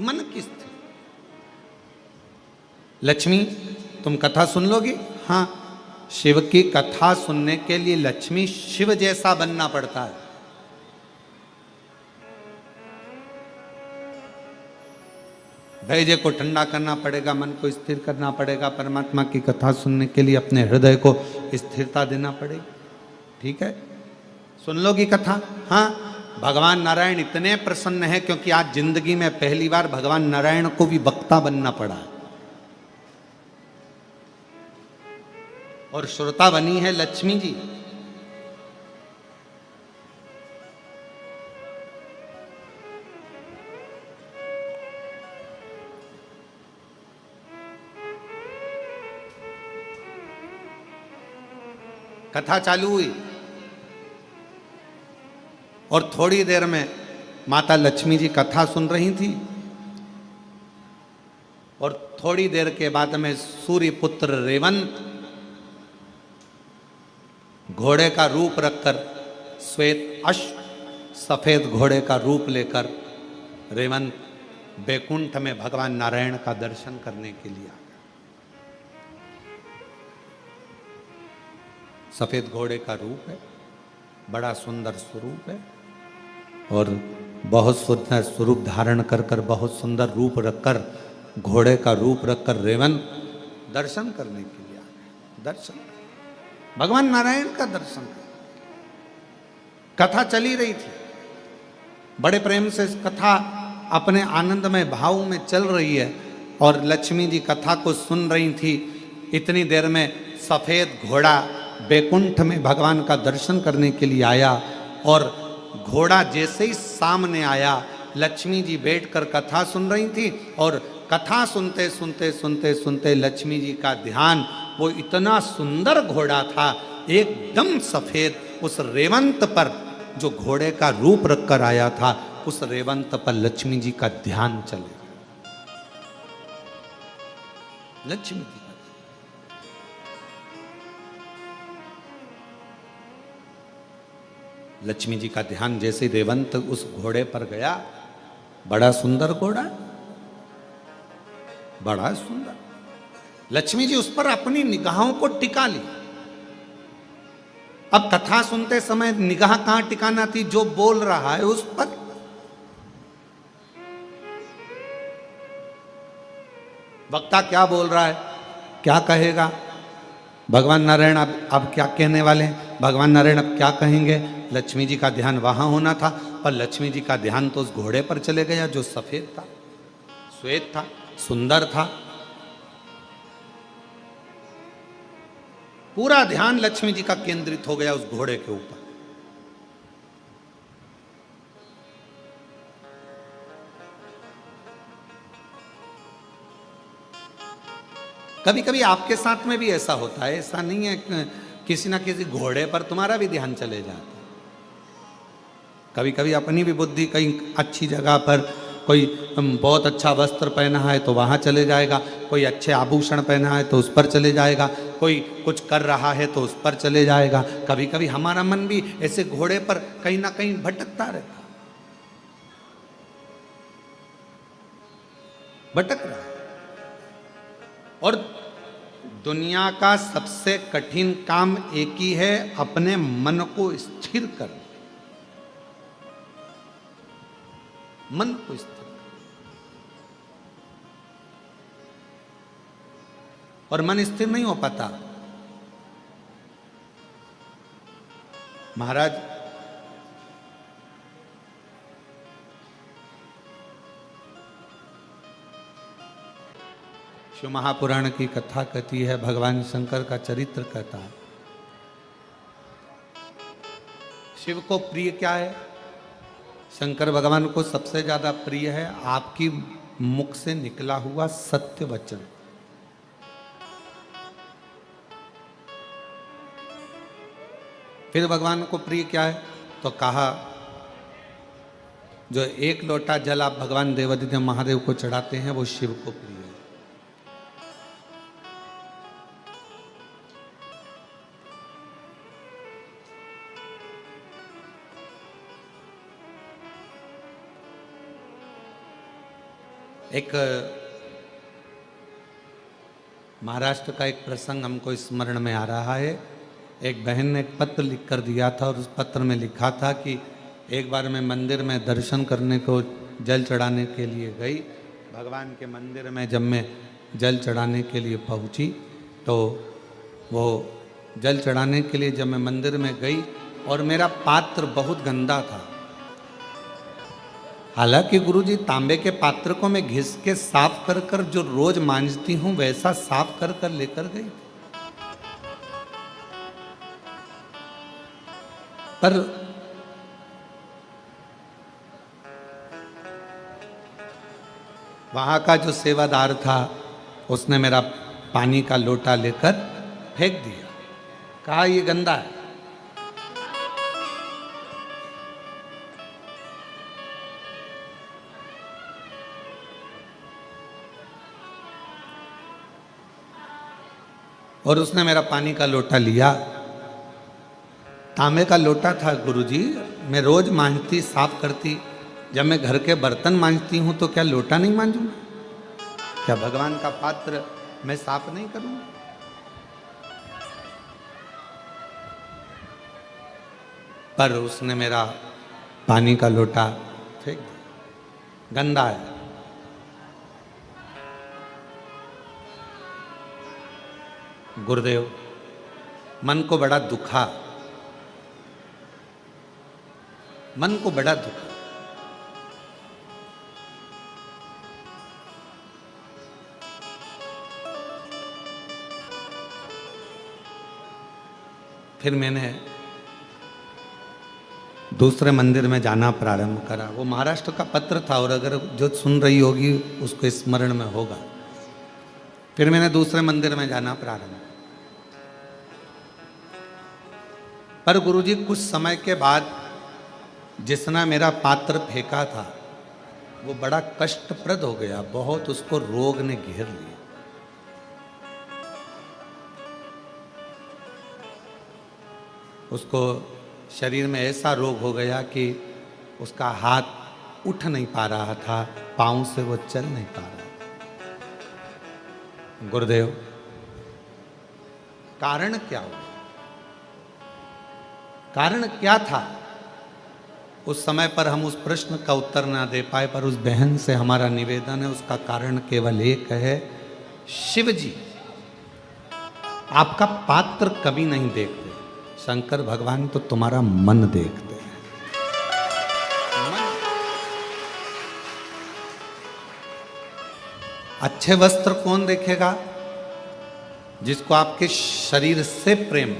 मन की स्थिर। लक्ष्मी, तुम कथा सुन लोगी? हाँ, शिव की कथा सुनने के लिए लक्ष्मी शिव जैसा बनना पड़ता है। धैर्य को ठंडा करना पड़ेगा, मन को स्थिर करना पड़ेगा, परमात्मा की कथा सुनने के लिए अपने हृदय को स्थिरता देना पड़ेगी। ठीक है, सुन लोगी कथा? हाँ, भगवान नारायण इतने प्रसन्न हैं क्योंकि आज जिंदगी में पहली बार भगवान नारायण को भी वक्ता बनना पड़ा, और श्रोता बनी है लक्ष्मी जी। कथा चालू हुई और थोड़ी देर में माता लक्ष्मी जी कथा सुन रही थी, और थोड़ी देर के बाद में सूर्य पुत्र रेवंत घोड़े का रूप रखकर, श्वेत अश्व सफेद घोड़े का रूप लेकर रेवंत बैकुंठ में भगवान नारायण का दर्शन करने के लिए आ गया। सफेद घोड़े का रूप है, बड़ा सुंदर स्वरूप है, और बहुत सुंदर स्वरूप धारण कर कर, बहुत सुंदर रूप रखकर, घोड़े का रूप रखकर रेवंत दर्शन करने के लिए आ गए। दर्शन, भगवान नारायण का दर्शन। कथा चली रही थी, बड़े प्रेम से कथा अपने आनंदमय भाव में चल रही है, और लक्ष्मी जी कथा को सुन रही थी। इतनी देर में सफेद घोड़ा बैकुंठ में भगवान का दर्शन करने के लिए आया, और घोड़ा जैसे ही सामने आया, लक्ष्मी जी बैठकर कथा सुन रही थी, और कथा सुनते सुनते सुनते सुनते लक्ष्मी जी का ध्यान, वो इतना सुंदर घोड़ा था, एकदम सफेद, उस रेवंत पर जो घोड़े का रूप रखकर आया था, उस रेवंत पर लक्ष्मी जी का ध्यान चले। लक्ष्मी जी, लक्ष्मी जी का ध्यान जैसे रेवंत उस घोड़े पर गया, बड़ा सुंदर घोड़ा, बड़ा सुंदर, लक्ष्मी जी उस पर अपनी निगाहों को टिका ली। अब कथा सुनते समय निगाह कहां टिकाना थी, जो बोल रहा है उस पर। वक्ता क्या बोल रहा है, क्या कहेगा, भगवान नारायण अब क्या कहने वाले हैं, भगवान नारायण अब क्या कहेंगे। लक्ष्मी जी का ध्यान वहां होना था, पर लक्ष्मी जी का ध्यान तो उस घोड़े पर चले गया जो सफेद था, श्वेत था, सुंदर था। पूरा ध्यान लक्ष्मी जी का केंद्रित हो गया उस घोड़े के ऊपर। कभी कभी आपके साथ में भी ऐसा होता है, ऐसा नहीं है, किसी ना किसी घोड़े पर तुम्हारा भी ध्यान चले जाता है। कभी कभी अपनी भी बुद्धि कहीं अच्छी जगह पर, कोई बहुत अच्छा वस्त्र पहना है तो वहाँ चले जाएगा, कोई अच्छे आभूषण पहना है तो उस पर चले जाएगा, कोई कुछ कर रहा है तो उस पर चले जाएगा। कभी कभी हमारा मन भी ऐसे घोड़े पर कहीं ना कहीं भटकता रहता, भटक रहा है। और दुनिया का सबसे कठिन काम एक ही है, अपने मन को स्थिर करना, मन को स्थिर। और मन स्थिर नहीं हो पाता। महाराज शिव महापुराण की कथा कहती है, भगवान शंकर का चरित्र कहता है। शिव को प्रिय क्या है, शंकर भगवान को सबसे ज्यादा प्रिय है आपकी मुख से निकला हुआ सत्य वचन। फिर भगवान को प्रिय क्या है, तो कहा जो एक लोटा जल आप भगवान देवादिदेव महादेव को चढ़ाते हैं वो शिव को प्रिय है। एक महाराष्ट्र का एक प्रसंग हमको स्मरण में आ रहा है। एक बहन ने एक पत्र लिख कर दिया था और उस पत्र में लिखा था कि एक बार मैं मंदिर में दर्शन करने को जल चढ़ाने के लिए गई। भगवान के मंदिर में जब मैं जल चढ़ाने के लिए पहुंची तो वो जल चढ़ाने के लिए जब मैं मंदिर में गई और मेरा पात्र बहुत गंदा था। हालांकि गुरुजी तांबे के पात्र को मैं घिस के साफ कर कर जो रोज मांजती हूं वैसा साफ कर कर लेकर गई, पर वहां का जो सेवादार था उसने मेरा पानी का लोटा लेकर फेंक दिया, कहा ये गंदा है। और उसने मेरा पानी का लोटा लिया, तांबे का लोटा था गुरुजी, मैं रोज मांजती साफ करती, जब मैं घर के बर्तन मांजती हूं तो क्या लोटा नहीं मांजूंगा, क्या भगवान का पात्र मैं साफ नहीं करूंगा। पर उसने मेरा पानी का लोटा फेंक दिया, गंदा है। गुरुदेव मन को बड़ा दुखा, मन को बड़ा दुखा। फिर मैंने दूसरे मंदिर में जाना प्रारंभ करा। वो महाराष्ट्र का पत्र था और अगर जो सुन रही होगी उसको स्मरण में होगा। फिर मैंने दूसरे मंदिर में जाना प्रारंभ, पर गुरुजी कुछ समय के बाद जिसने मेरा पात्र फेंका था वो बड़ा कष्टप्रद हो गया, बहुत उसको रोग ने घेर लिया। उसको शरीर में ऐसा रोग हो गया कि उसका हाथ उठ नहीं पा रहा था, पांव से वो चल नहीं पा रहा। गुरुदेव, कारण क्या हुआ? कारण क्या था? उस समय पर हम उस प्रश्न का उत्तर ना दे पाए, पर उस बहन से हमारा निवेदन है, उसका कारण केवल एक है, शिव जी आपका पात्र कभी नहीं देखते, शंकर भगवान तो तुम्हारा मन देखते हैं। अच्छे वस्त्र कौन देखेगा? जिसको आपके शरीर से प्रेम।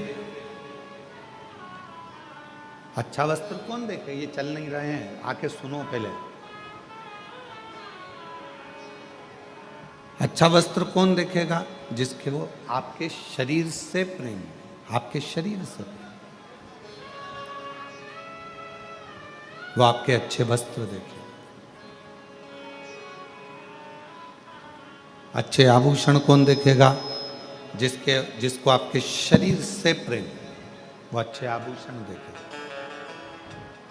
अच्छा वस्त्र कौन देखे? ये चल नहीं रहे हैं, आके सुनो पहले। अच्छा वस्त्र कौन देखेगा? जिसके वो आपके शरीर से प्रेम, आपके शरीर से प्रेम। वो आपके अच्छे वस्त्र देखे। अच्छे आभूषण कौन देखेगा? जिसको आपके शरीर से प्रेम, वो अच्छे आभूषण देखेगा,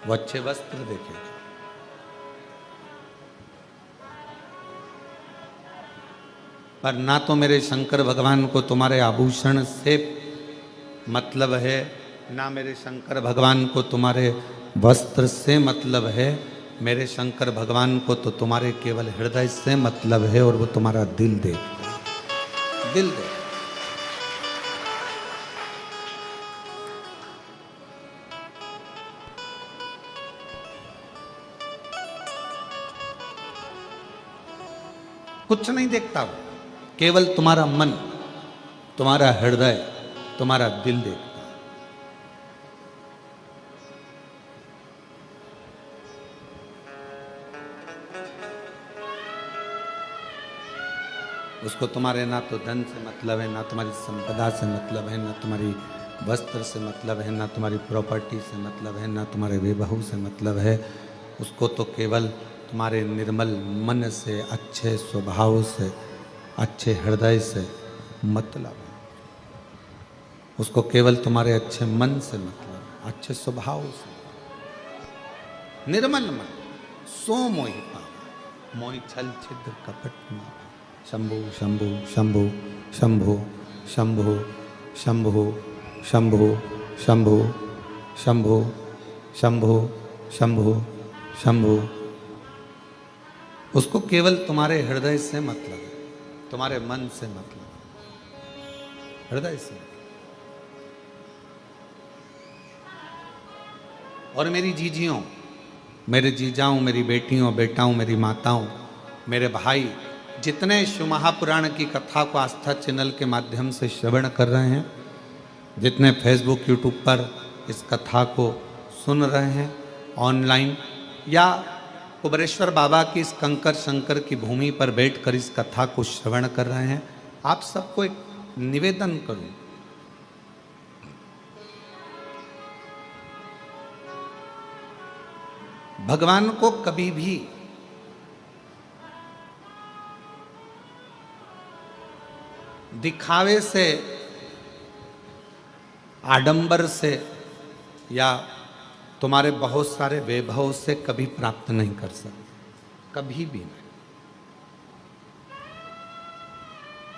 वो अच्छे वस्त्र देखेगा। पर ना तो मेरे शंकर भगवान को तुम्हारे आभूषण से मतलब है, ना मेरे शंकर भगवान को तुम्हारे वस्त्र से मतलब है। मेरे शंकर भगवान को तो तुम्हारे केवल हृदय से मतलब है, और वो तुम्हारा दिल देखता है, दिल देखता। कुछ नहीं देखता वो, केवल तुम्हारा मन, तुम्हारा हृदय, तुम्हारा दिल देखता है। उसको तुम्हारे ना तो धन से मतलब है, ना तुम्हारी संपदा से मतलब है, ना तुम्हारी वस्त्र से मतलब है, ना तुम्हारी प्रॉपर्टी से मतलब है, ना तुम्हारे वैभव से मतलब है। उसको तो केवल तुम्हारे निर्मल मन से, अच्छे स्वभाव से, अच्छे हृदय से मतलब है। उसको केवल तुम्हारे अच्छे मन से मतलब, अच्छे स्वभाव से। निर्मल मन सो मोहि पावा, मोहि छल छिद्र कपट मावा। शंभु शंभु शंभु शंभु शंभु शंभु शंभु शंभु शंभु शंभु शंभु शंभु। उसको केवल तुम्हारे हृदय से मतलब है, तुम्हारे मन से मतलब, हृदय से। और मेरी जीजियों, मेरे जीजाओं, मेरी बेटियों, बेटाओं, मेरी माताओं, मेरे भाई, जितने शिव महापुराण की कथा को आस्था चैनल के माध्यम से श्रवण कर रहे हैं, जितने फेसबुक यूट्यूब पर इस कथा को सुन रहे हैं ऑनलाइन, या कुबरेश्वर बाबा की इस कंकर शंकर की भूमि पर बैठकर इस कथा को श्रवण कर रहे हैं, आप सबको एक निवेदन करूं। भगवान को कभी भी दिखावे से, आडंबर से, या तुम्हारे बहुत सारे वैभव से कभी प्राप्त नहीं कर सकते, कभी भी नहीं।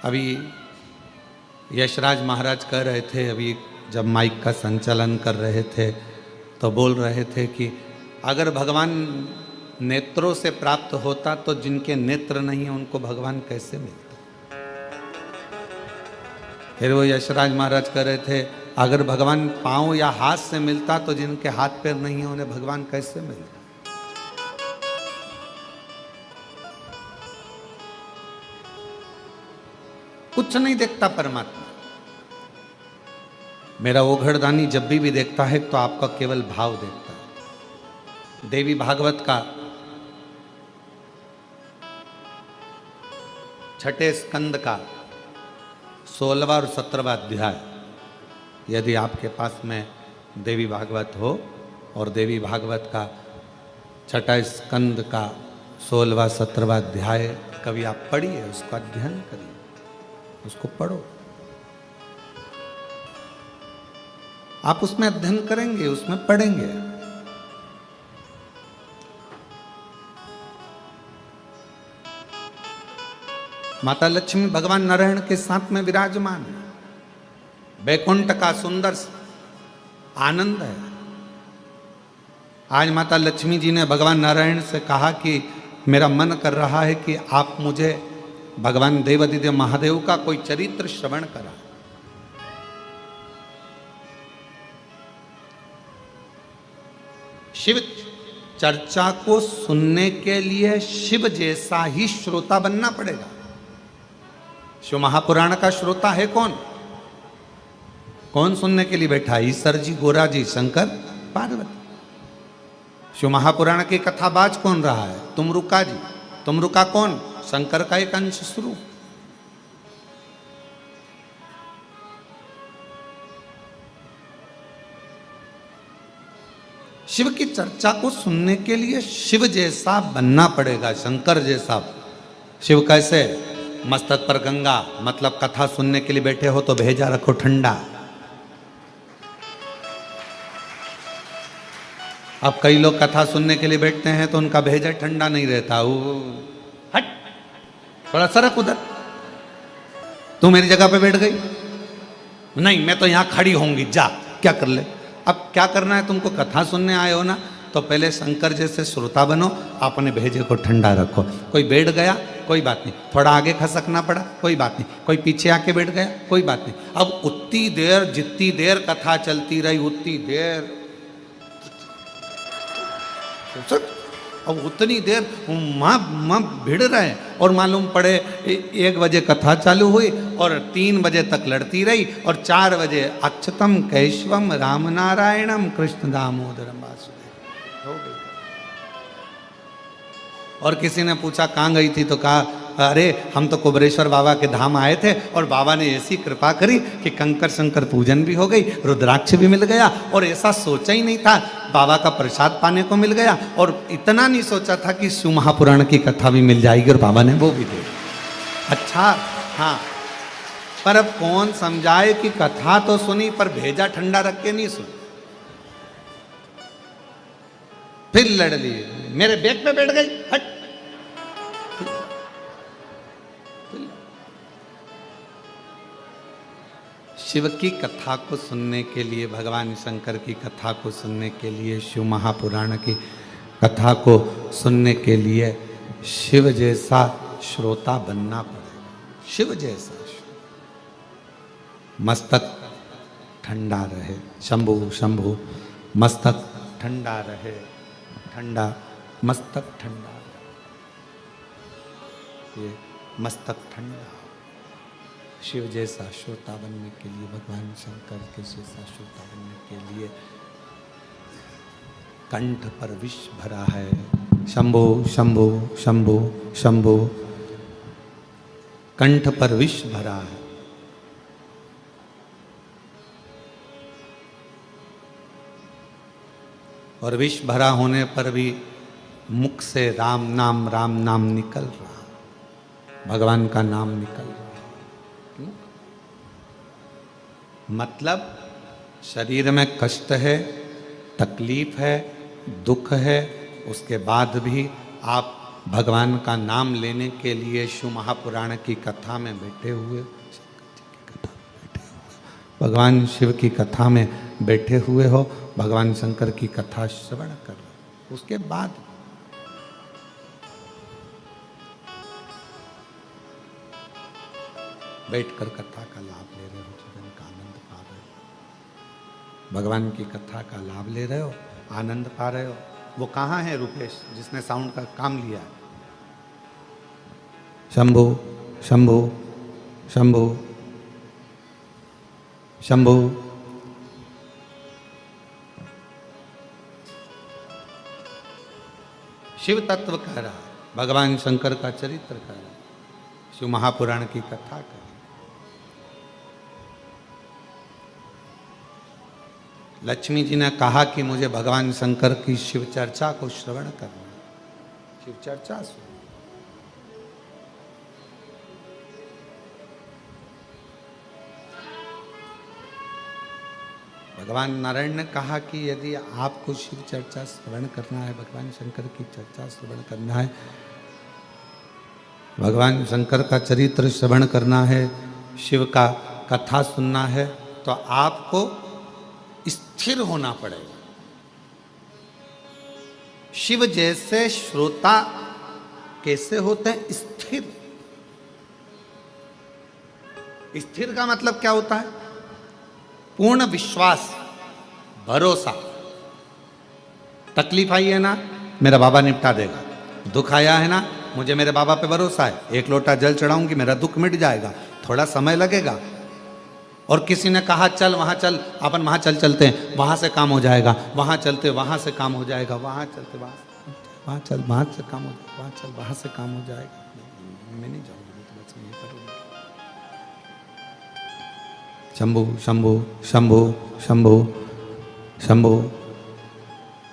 अभी यशराज महाराज कह रहे थे, अभी जब माइक का संचालन कर रहे थे तो बोल रहे थे कि अगर भगवान नेत्रों से प्राप्त होता तो जिनके नेत्र नहीं है उनको भगवान कैसे मिलता। फिर वो यशराज महाराज कह रहे थे, अगर भगवान पांव या हाथ से मिलता तो जिनके हाथ पैर नहीं है उन्हें भगवान कैसे मिलता। कुछ नहीं देखता परमात्मा। मेरा ओघड़दानी जब भी देखता है तो आपका केवल भाव देखता है। देवी भागवत का 6ठे स्कंद का 16वां और 17वां अध्याय, यदि आपके पास में देवी भागवत हो और देवी भागवत का 6ठा स्कंद का 16वां 17वां अध्याय कभी आप पढ़िए, उसका अध्ययन करिए, उसको पढ़ो। आप उसमें अध्ययन करेंगे, उसमें पढ़ेंगे। माता लक्ष्मी भगवान नारायण के साथ में विराजमान है। बैकुंठ का सुंदर आनंद है। आज माता लक्ष्मी जी ने भगवान नारायण से कहा कि मेरा मन कर रहा है कि आप मुझे भगवान देवादिदेव महादेव का कोई चरित्र श्रवण करा। शिव चर्चा को सुनने के लिए शिव जैसा ही श्रोता बनना पड़ेगा। शिव महापुराण का श्रोता है कौन? कौन सुनने के लिए बैठा? ईश्वर जी, गोरा जी, शंकर, पार्वती। शिव महापुराण की कथाबाज कौन रहा है? तुमरुका जी। तुमरुका कौन? शंकर का एक अंश स्वरूप। शिव की चर्चा को सुनने के लिए शिव जैसा बनना पड़ेगा, शंकर जैसा। शिव कैसे? मस्तक पर गंगा, मतलब कथा सुनने के लिए बैठे हो तो भेजा रखो ठंडा। अब कई लोग कथा सुनने के लिए बैठते हैं तो उनका भेजा ठंडा नहीं रहता। वो हट, थोड़ा सरक उधर। तू मेरी जगह पे बैठ गई? नहीं, मैं तो यहां खड़ी होंगी, जा क्या कर ले। अब क्या करना है तुमको? कथा सुनने आए हो ना, तो पहले शंकर जैसे श्रोता बनो, अपने भेजे को ठंडा रखो। कोई बैठ गया, कोई बात नहीं, थोड़ा आगे खसकना पड़ा, कोई बात नहीं, कोई पीछे आके बैठ गया, कोई बात नहीं। अब उतनी देर, जितनी देर कथा चलती रही उतनी देर, अब उतनी देर माँ भिड़ रहे। और मालूम पड़े 1 बजे कथा चालू हुई और 3 बजे तक लड़ती रही, और 4 बजे अक्षतम कैशवम राम नारायणम कृष्ण दामोदरम वासुदेव हो गई। और किसी ने पूछा कहाँ गई थी, तो कहा अरे हम तो कुबरेश्वर बाबा के धाम आए थे और बाबा ने ऐसी कृपा करी कि कंकर शंकर पूजन भी हो गई, रुद्राक्ष भी मिल गया, और ऐसा सोचा ही नहीं था, बाबा का प्रसाद पाने को मिल गया। और इतना नहीं सोचा था कि शिव महापुराण की कथा भी मिल जाएगी, और बाबा ने वो भी दे। अच्छा, हाँ, पर अब कौन समझाए कि कथा तो सुनी पर भेजा ठंडा रख के नहीं सुनी। फिर लड़ लिए, मेरे बैग पे बैठ गई, हट। शिव की कथा को सुनने के लिए, भगवान शंकर की कथा को सुनने के लिए, शिव महापुराण की कथा को सुनने के लिए शिव जैसा श्रोता बनना पड़ेगा। शिव जैसा मस्तक ठंडा रहे। शंभु शंभु, मस्तक ठंडा रहे, ठंडा, मस्तक ठंडा, ये मस्तक ठंडा। शिव जैसा श्रोता बनने के लिए, भगवान शंकर के जैसा श्रोता बनने के लिए कंठ पर विष भरा है। शंभो शंभो शंभो शंभो, कंठ पर विष भरा है। और विष भरा होने पर भी मुख से राम नाम निकल रहा, भगवान का नाम निकल रहा। मतलब शरीर में कष्ट है, तकलीफ है, दुख है, उसके बाद भी आप भगवान का नाम लेने के लिए शिव महापुराण की कथा में बैठे हुए, भगवान शिव की कथा में बैठे हुए हो, भगवान शंकर की कथा श्रवण कर रहे हो, उसके बाद बैठकर कथा का लाभ ले रहे हो, जीवन का आनंद पा रहे हो, भगवान की कथा का लाभ ले रहे हो, आनंद पा रहे हो। वो कहाँ है रुपेश जिसने साउंड का काम लिया? शंभो शंभो शंभो शंभो। शिव तत्व कह रहा, भगवान शंकर का चरित्र कह रहा, शिव महापुराण की कथा कर। लक्ष्मी जी ने कहा कि मुझे भगवान शंकर की शिव चर्चा को श्रवण करना, शिव चर्चा सुन। भगवान नारायण ने कहा कि यदि आपको शिव चर्चा श्रवण करना है, भगवान शंकर की चर्चा श्रवण करना है, भगवान शंकर का चरित्र श्रवण करना है, शिव का कथा सुनना है, तो आपको स्थिर होना पड़ेगा। शिव जैसे श्रोता कैसे होते हैं? स्थिर। स्थिर का मतलब क्या होता है? पूर्ण विश्वास, भरोसा। तकलीफ आई है ना, मेरा बाबा निपटा देगा। दुख आया है ना, मुझे मेरे बाबा पे भरोसा है, एक लोटा जल चढ़ाऊंगी, मेरा दुख मिट जाएगा। थोड़ा समय लगेगा। और किसी ने कहा चल वहां चल, अपन वहां चलते हैं, वहां से काम हो जाएगा, वहां चलते वहां से काम हो जाएगा, वहां चलते वहां चल वहां से काम हो जाएगा, वहां चल वहां से काम हो जाएगा। मैं नहीं जाऊंगी, तो बस यही करूंगी। शंभू शंभू शंभू शंभू शंभू,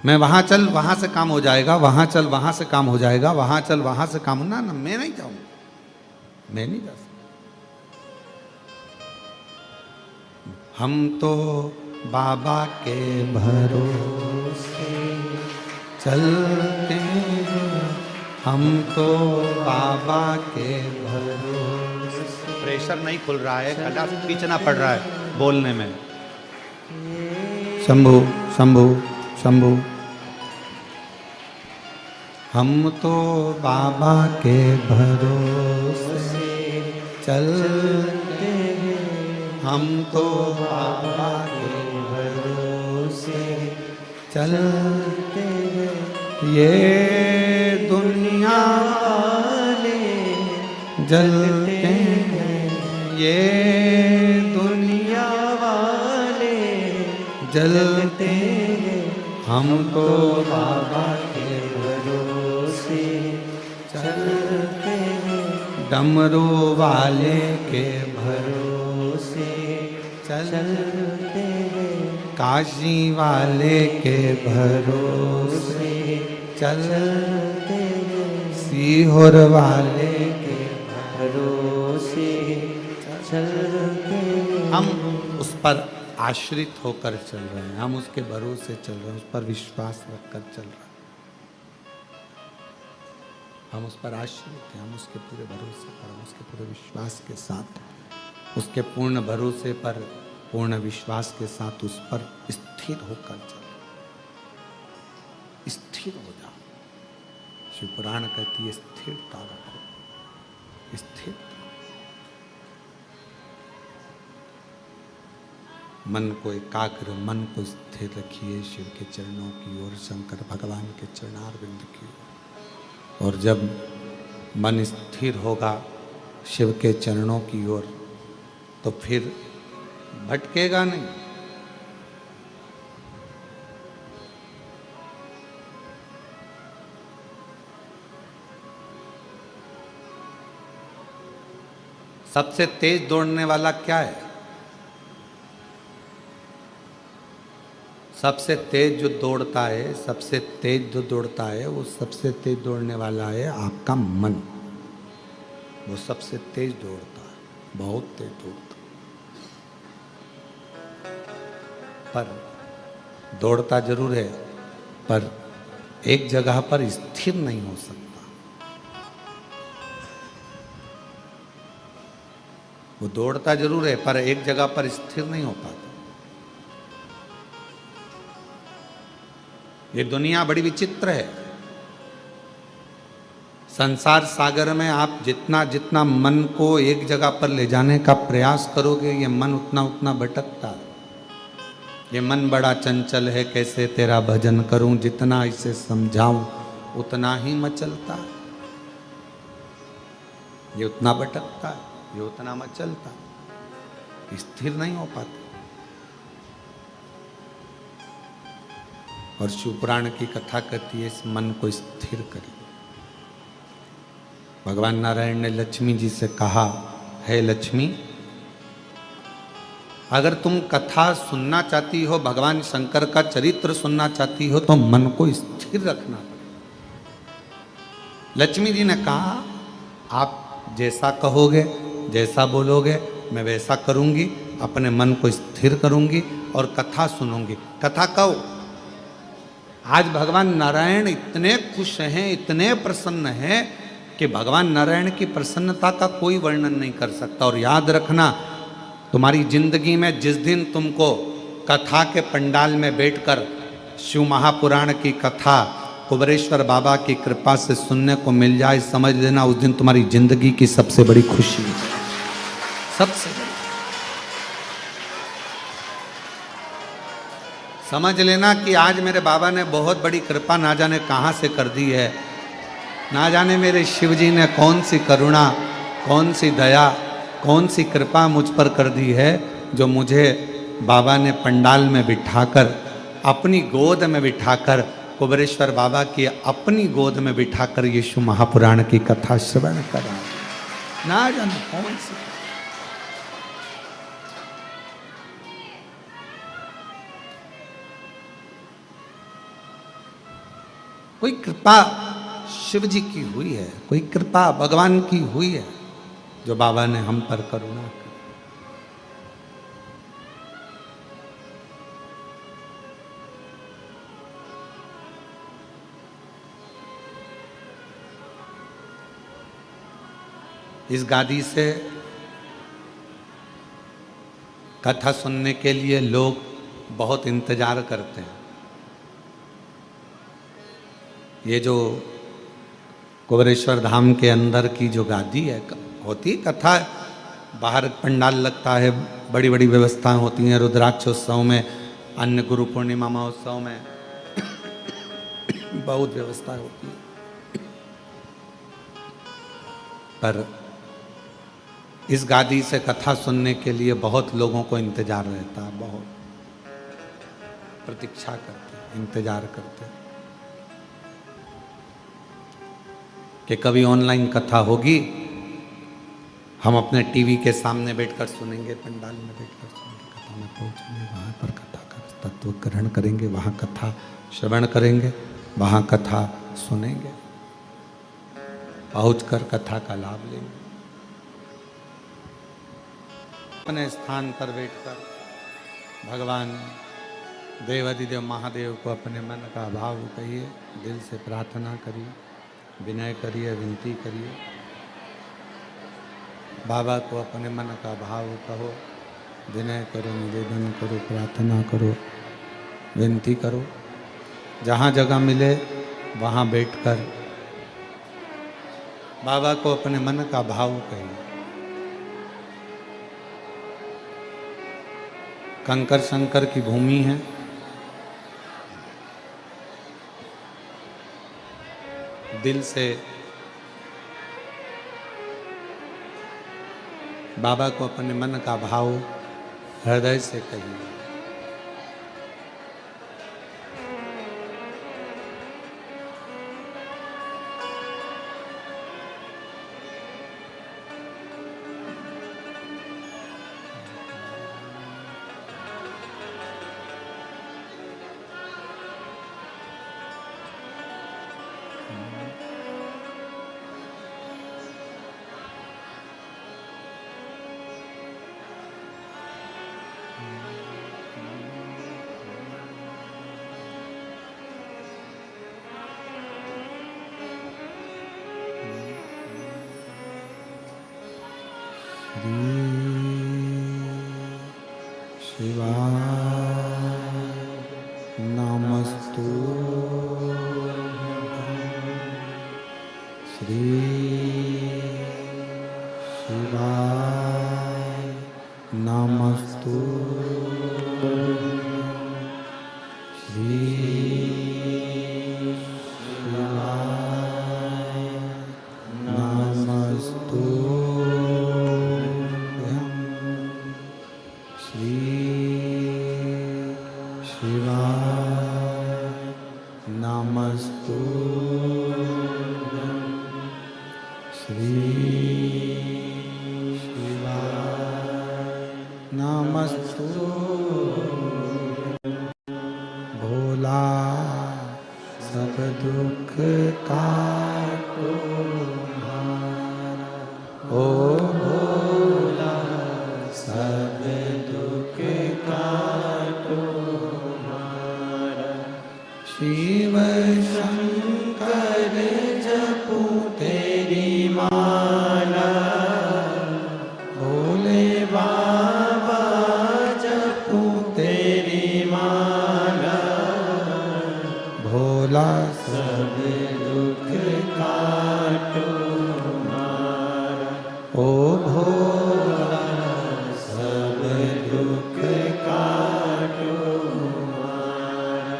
मैं वहां चल वहां से काम हो जाएगा, वहां चल वहां से काम हो जाएगा, वहां चल वहां से काम ना, मैं नहीं जाऊंगा, मैं नहीं जा सकता। हम तो बाबा के भरोसे चलते हैं, हम तो बाबा के भरोसे। प्रेशर नहीं खुल रहा है, गला खींचना पड़ रहा है बोलने में। शंभू शंभू शंभू, हम तो बाबा के भरोसे चलते हैं, हम तो बाबा के भरोसे चलते हैं। ये दुनिया वाले जलते हैं, ये दुनिया वाले जलते हैं, हम तो बाबा के भरोसे चलते हैं। डमरू वाले के भरोसे चलते हैं, काशी वाले के भरोसे चलते हैं, सीहोर वाले के भरोसे चलते हैं। हम उस पर आश्रित होकर चल रहे हैं, हम उसके भरोसे चल रहे हैं, उस पर विश्वास रखकर चल रहे हैं, हम उस पर आश्रित हैं, हम उसके पूरे भरोसे पर, हम उसके पूरे विश्वास के साथ, उसके पूर्ण भरोसे पर, पूर्ण विश्वास के साथ उस पर स्थिर होकर चल। स्थिर हो जाओ। शिव पुराण कहती है स्थिरता रखो, स्थिर। मन को एकाग्र, मन को स्थिर रखिए शिव के चरणों की ओर, शंकर भगवान के चरणारविंद की ओर। और जब मन स्थिर होगा शिव के चरणों की ओर, तो फिर भटकेगा नहीं। सबसे तेज दौड़ने वाला क्या है? सबसे तेज जो दौड़ता है, सबसे तेज जो दौड़ता है, वो सबसे तेज दौड़ने वाला है आपका मन। वो सबसे तेज दौड़ता है, बहुत तेज दौड़ता है। पर दौड़ता जरूर है, पर एक जगह पर स्थिर नहीं हो सकता। वो दौड़ता जरूर है, पर एक जगह पर स्थिर नहीं हो पाता। ये दुनिया बड़ी विचित्र है। संसार सागर में आप जितना जितना मन को एक जगह पर ले जाने का प्रयास करोगे, ये मन उतना उतना भटकता है। ये मन बड़ा चंचल है, कैसे तेरा भजन करूं, जितना इसे समझाऊं उतना ही मचलता है। ये उतना भटकता है, ये उतना मचलता है, स्थिर नहीं हो पाता। और शिवपुराण की कथा कहती है इस मन को स्थिर करिए। भगवान नारायण ने लक्ष्मी जी से कहा, हे लक्ष्मी, अगर तुम कथा सुनना चाहती हो, भगवान शंकर का चरित्र सुनना चाहती हो, तो मन को स्थिर रखना पड़ेगा। लक्ष्मी जी ने कहा, आप जैसा कहोगे, जैसा बोलोगे, मैं वैसा करूंगी, अपने मन को स्थिर करूंगी और कथा सुनूंगी। कथा कहो। आज भगवान नारायण इतने खुश हैं, इतने प्रसन्न हैं कि भगवान नारायण की प्रसन्नता का कोई वर्णन नहीं कर सकता। और याद रखना, तुम्हारी जिंदगी में जिस दिन तुमको कथा के पंडाल में बैठकर शिव महापुराण की कथा कुबेरेश्वर बाबा की कृपा से सुनने को मिल जाए, समझ लेना उस दिन तुम्हारी जिंदगी की सबसे बड़ी खुशी है, सबसे बड़ी। समझ लेना कि आज मेरे बाबा ने बहुत बड़ी कृपा ना जाने कहाँ से कर दी है, ना जाने मेरे शिव जी ने कौन सी करुणा, कौन सी दया, कौन सी कृपा मुझ पर कर दी है, जो मुझे बाबा ने पंडाल में बिठाकर, अपनी गोद में बिठाकर, कुबेरेश्वर बाबा की अपनी गोद में बिठाकर यीशु महापुराण की कथा श्रवण करा। ना जाने कौन सी। कोई कृपा शिव जी की हुई है, कोई कृपा भगवान की हुई है, जो बाबा ने हम पर करुणा की। इस गादी से कथा सुनने के लिए लोग बहुत इंतजार करते हैं। ये जो कुबेरेश्वर धाम के अंदर की जो गादी है, होती कथा, बाहर पंडाल लगता है, बड़ी बड़ी व्यवस्थाएं होती हैं, रुद्राक्षोत्सव में, अन्य गुरु पूर्णिमा महोत्सव में बहुत व्यवस्थाएं होती है। पर इस गादी से कथा सुनने के लिए बहुत लोगों को इंतजार रहता है, बहुत प्रतीक्षा करते हैं, इंतजार करते हैं कि कभी ऑनलाइन कथा होगी, हम अपने टीवी के सामने बैठकर सुनेंगे, पंडाल में बैठकर सुनेंगे, कथा में पहुंचेंगे, वहां पर कथा का तत्व ग्रहण करेंगे, वहां कथा श्रवण करेंगे, वहां कथा सुनेंगे, पहुंचकर कथा का लाभ लेंगे। अपने स्थान पर बैठकर भगवान देवाधिदेव महादेव को अपने मन का भाव कहिए, दिल से प्रार्थना करिए, विनय करिए, विनती करिए। बाबा को अपने मन का भाव कहो, विनय करो, निवेदन करो, प्रार्थना करो, विनती करो। जहाँ जगह मिले वहाँ बैठकर बाबा को अपने मन का भाव कहिए। कंकर शंकर की भूमि है, दिल से बाबा को अपने मन का भाव हृदय से कहिए। सब ओ भोला सब दुख काटो हमारा,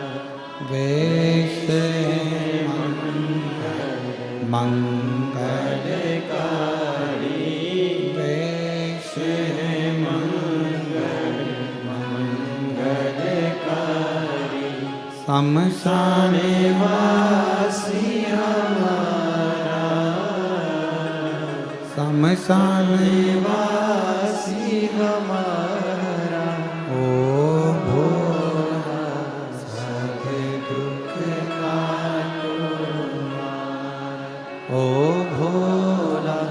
वेश मंगलकारी, वेश मंगलकारी, शमशान वासी हमारा, शमशान वासी हमारा, ओ भोला सब दुख काटो हमारा, ओ भोला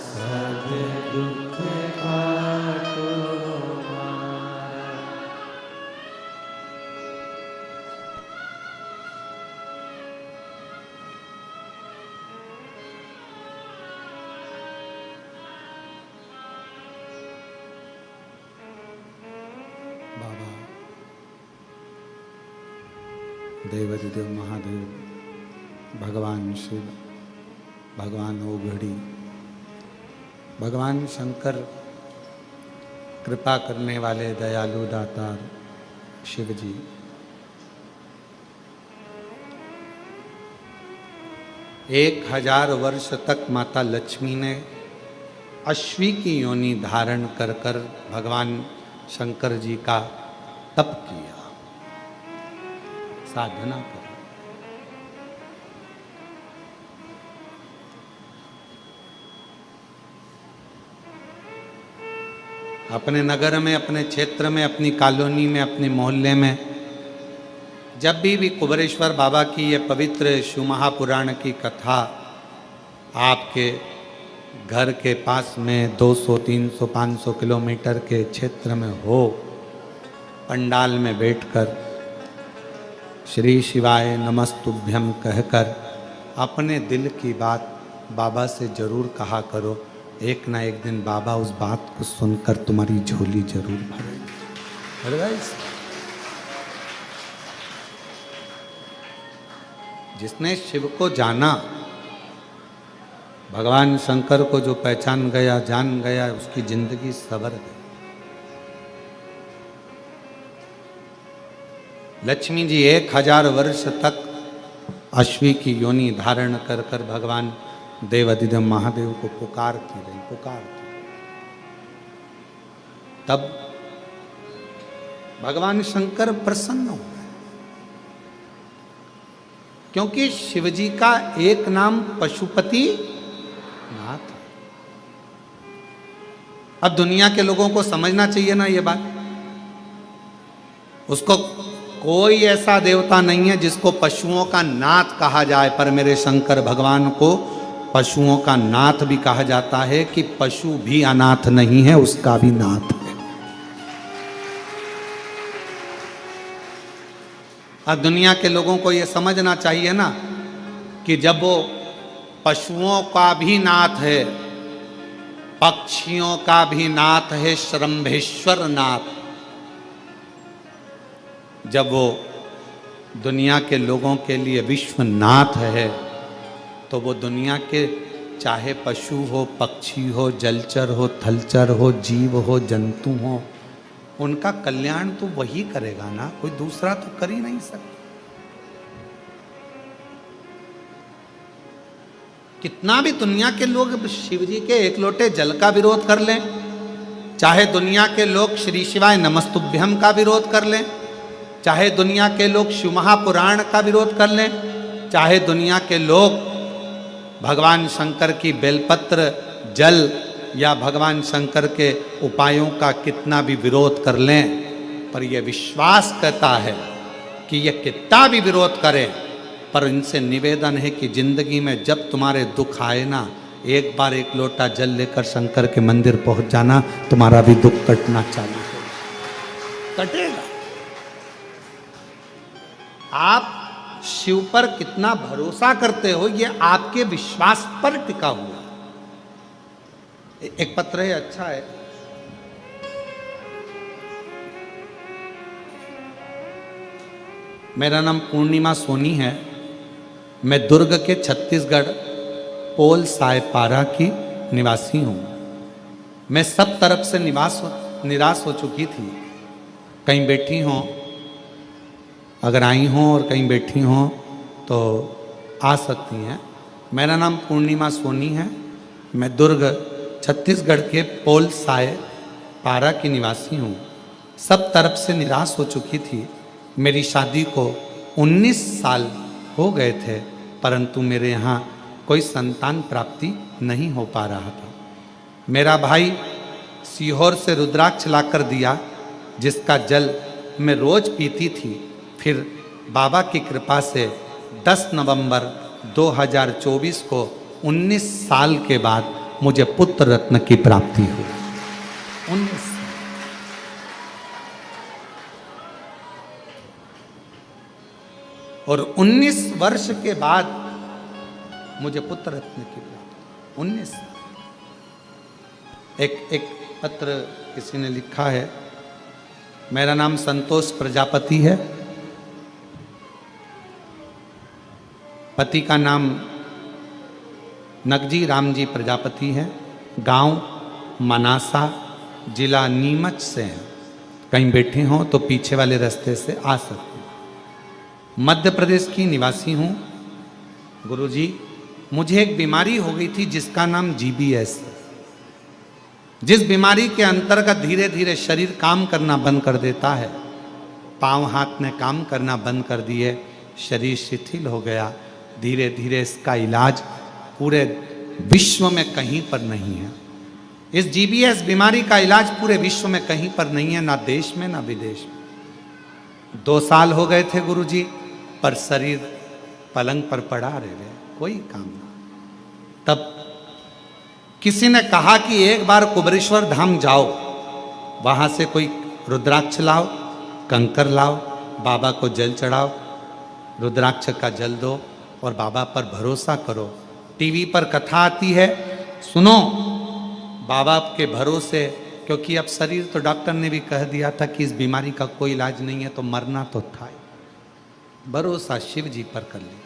सब दुख काटो हमारा। बाबा देवाधिदेव महादेव, भगवान शिव, भगवान ओघड़ी, भगवान शंकर, कृपा करने वाले दयालु दातार शिव जी, 1000 वर्ष तक माता लक्ष्मी ने अश्वी की योनि धारण कर कर भगवान शंकर जी का तप किया, साधना कर। अपने नगर में, अपने क्षेत्र में, अपनी कॉलोनी में, अपने मोहल्ले में जब भी कुबेरेश्वर बाबा की ये पवित्र शिव महापुराण की कथा आपके घर के पास में 200, 300, 500 किलोमीटर के क्षेत्र में हो, पंडाल में बैठकर श्री शिवाय नमस्तुभ्यम कहकर अपने दिल की बात बाबा से जरूर कहा करो। एक ना एक दिन बाबा उस बात को सुनकर तुम्हारी झोली जरूर भरेंगे। जिसने शिव को जाना, भगवान शंकर को जो पहचान गया, जान गया, उसकी जिंदगी सवर गई। लक्ष्मी जी 1000 वर्ष तक अश्वी की योनि धारण कर कर भगवान देवाधिदेव महादेव को पुकारती रही, पुकारती। तब भगवान शंकर प्रसन्न हो गए, क्योंकि शिवजी का एक नाम पशुपति नाथ। अब दुनिया के लोगों को समझना चाहिए ना ये बात। उसको कोई ऐसा देवता नहीं है जिसको पशुओं का नाथ कहा जाए, पर मेरे शंकर भगवान को पशुओं का नाथ भी कहा जाता है कि पशु भी अनाथ नहीं है, उसका भी नाथ है। अब दुनिया के लोगों को यह समझना चाहिए ना कि जब वो पशुओं का भी नाथ है, पक्षियों का भी नाथ है, श्रम्भेश्वर नाथ, जब वो दुनिया के लोगों के लिए विश्वनाथ है, तो वो दुनिया के चाहे पशु हो, पक्षी हो, जलचर हो, थलचर हो, जीव हो, जंतु हो, उनका कल्याण तो वही करेगा ना, कोई दूसरा तो कर ही नहीं सकता। कितना भी दुनिया के लोग शिव जी के एक लोटे जल का विरोध कर लें, चाहे दुनिया के लोग श्री शिवाय नमस्तुभ्यम का विरोध कर लें, चाहे दुनिया के लोग शिव महापुराण का विरोध कर लें, चाहे दुनिया के लोग भगवान शंकर की बेलपत्र जल या भगवान शंकर के उपायों का कितना भी विरोध कर लें, पर यह विश्वास कहता है कि यह कितना भी विरोध करें, पर इनसे निवेदन है कि जिंदगी में जब तुम्हारे दुख आए ना, एक बार एक लोटा जल लेकर शंकर के मंदिर पहुंच जाना, तुम्हारा भी दुख कटना चालू हो कटेगा। आप शिव पर कितना भरोसा करते हो, ये आपके विश्वास पर टिका हुआ। एक पत्र है, अच्छा है। मेरा नाम पूर्णिमा सोनी है, मैं दुर्ग के छत्तीसगढ़ पोल सायपारा की निवासी हूं। मैं सब तरफ से निराश हो चुकी थी। कहीं बैठी हों, अगर आई हों और कहीं बैठी हों तो आ सकती हैं। मेरा नाम पूर्णिमा सोनी है। मैं दुर्ग छत्तीसगढ़ के पोल साय पारा की निवासी हूँ। सब तरफ से निराश हो चुकी थी। मेरी शादी को 19 साल हो गए थे, परंतु मेरे यहाँ कोई संतान प्राप्ति नहीं हो पा रहा था। मेरा भाई सीहोर से रुद्राक्ष लाकर दिया, जिसका जल मैं रोज पीती थी। फिर बाबा की कृपा से 10 नवंबर 2024 को 19 साल के बाद मुझे पुत्र रत्न की प्राप्ति हुई। 19 और 19 वर्ष के बाद मुझे पुत्र रत्न की प्राप्ति। 19 एक पत्र किसी ने लिखा है। मेरा नाम संतोष प्रजापति है। पति का नाम नगजी रामजी प्रजापति है। गांव मनासा, जिला नीमच से हैं। कहीं बैठे हों तो पीछे वाले रास्ते से आ सकते हैं। मध्य प्रदेश की निवासी हूँ। गुरुजी, मुझे एक बीमारी हो गई थी जिसका नाम GBS है। जिस बीमारी के अंतर्गत धीरे धीरे शरीर काम करना बंद कर देता है। पांव हाथ ने काम करना बंद कर दिए, शरीर शिथिल हो गया। धीरे धीरे इसका इलाज पूरे विश्व में कहीं पर नहीं है। इस GBS बीमारी का इलाज पूरे विश्व में कहीं पर नहीं है, ना देश में ना विदेश में। 2 साल हो गए थे गुरुजी, पर शरीर पलंग पर पड़ा रहे, कोई काम ना। तब किसी ने कहा कि एक बार कुबरेश्वर धाम जाओ, वहां से कोई रुद्राक्ष लाओ, कंकर लाओ, बाबा को जल चढ़ाओ, रुद्राक्ष का जल दो और बाबा पर भरोसा करो। टीवी पर कथा आती है, सुनो बाबा के भरोसे, क्योंकि अब शरीर तो डॉक्टर ने भी कह दिया था कि इस बीमारी का कोई इलाज नहीं है, तो मरना तो था ही। भरोसा शिव जी पर कर ली।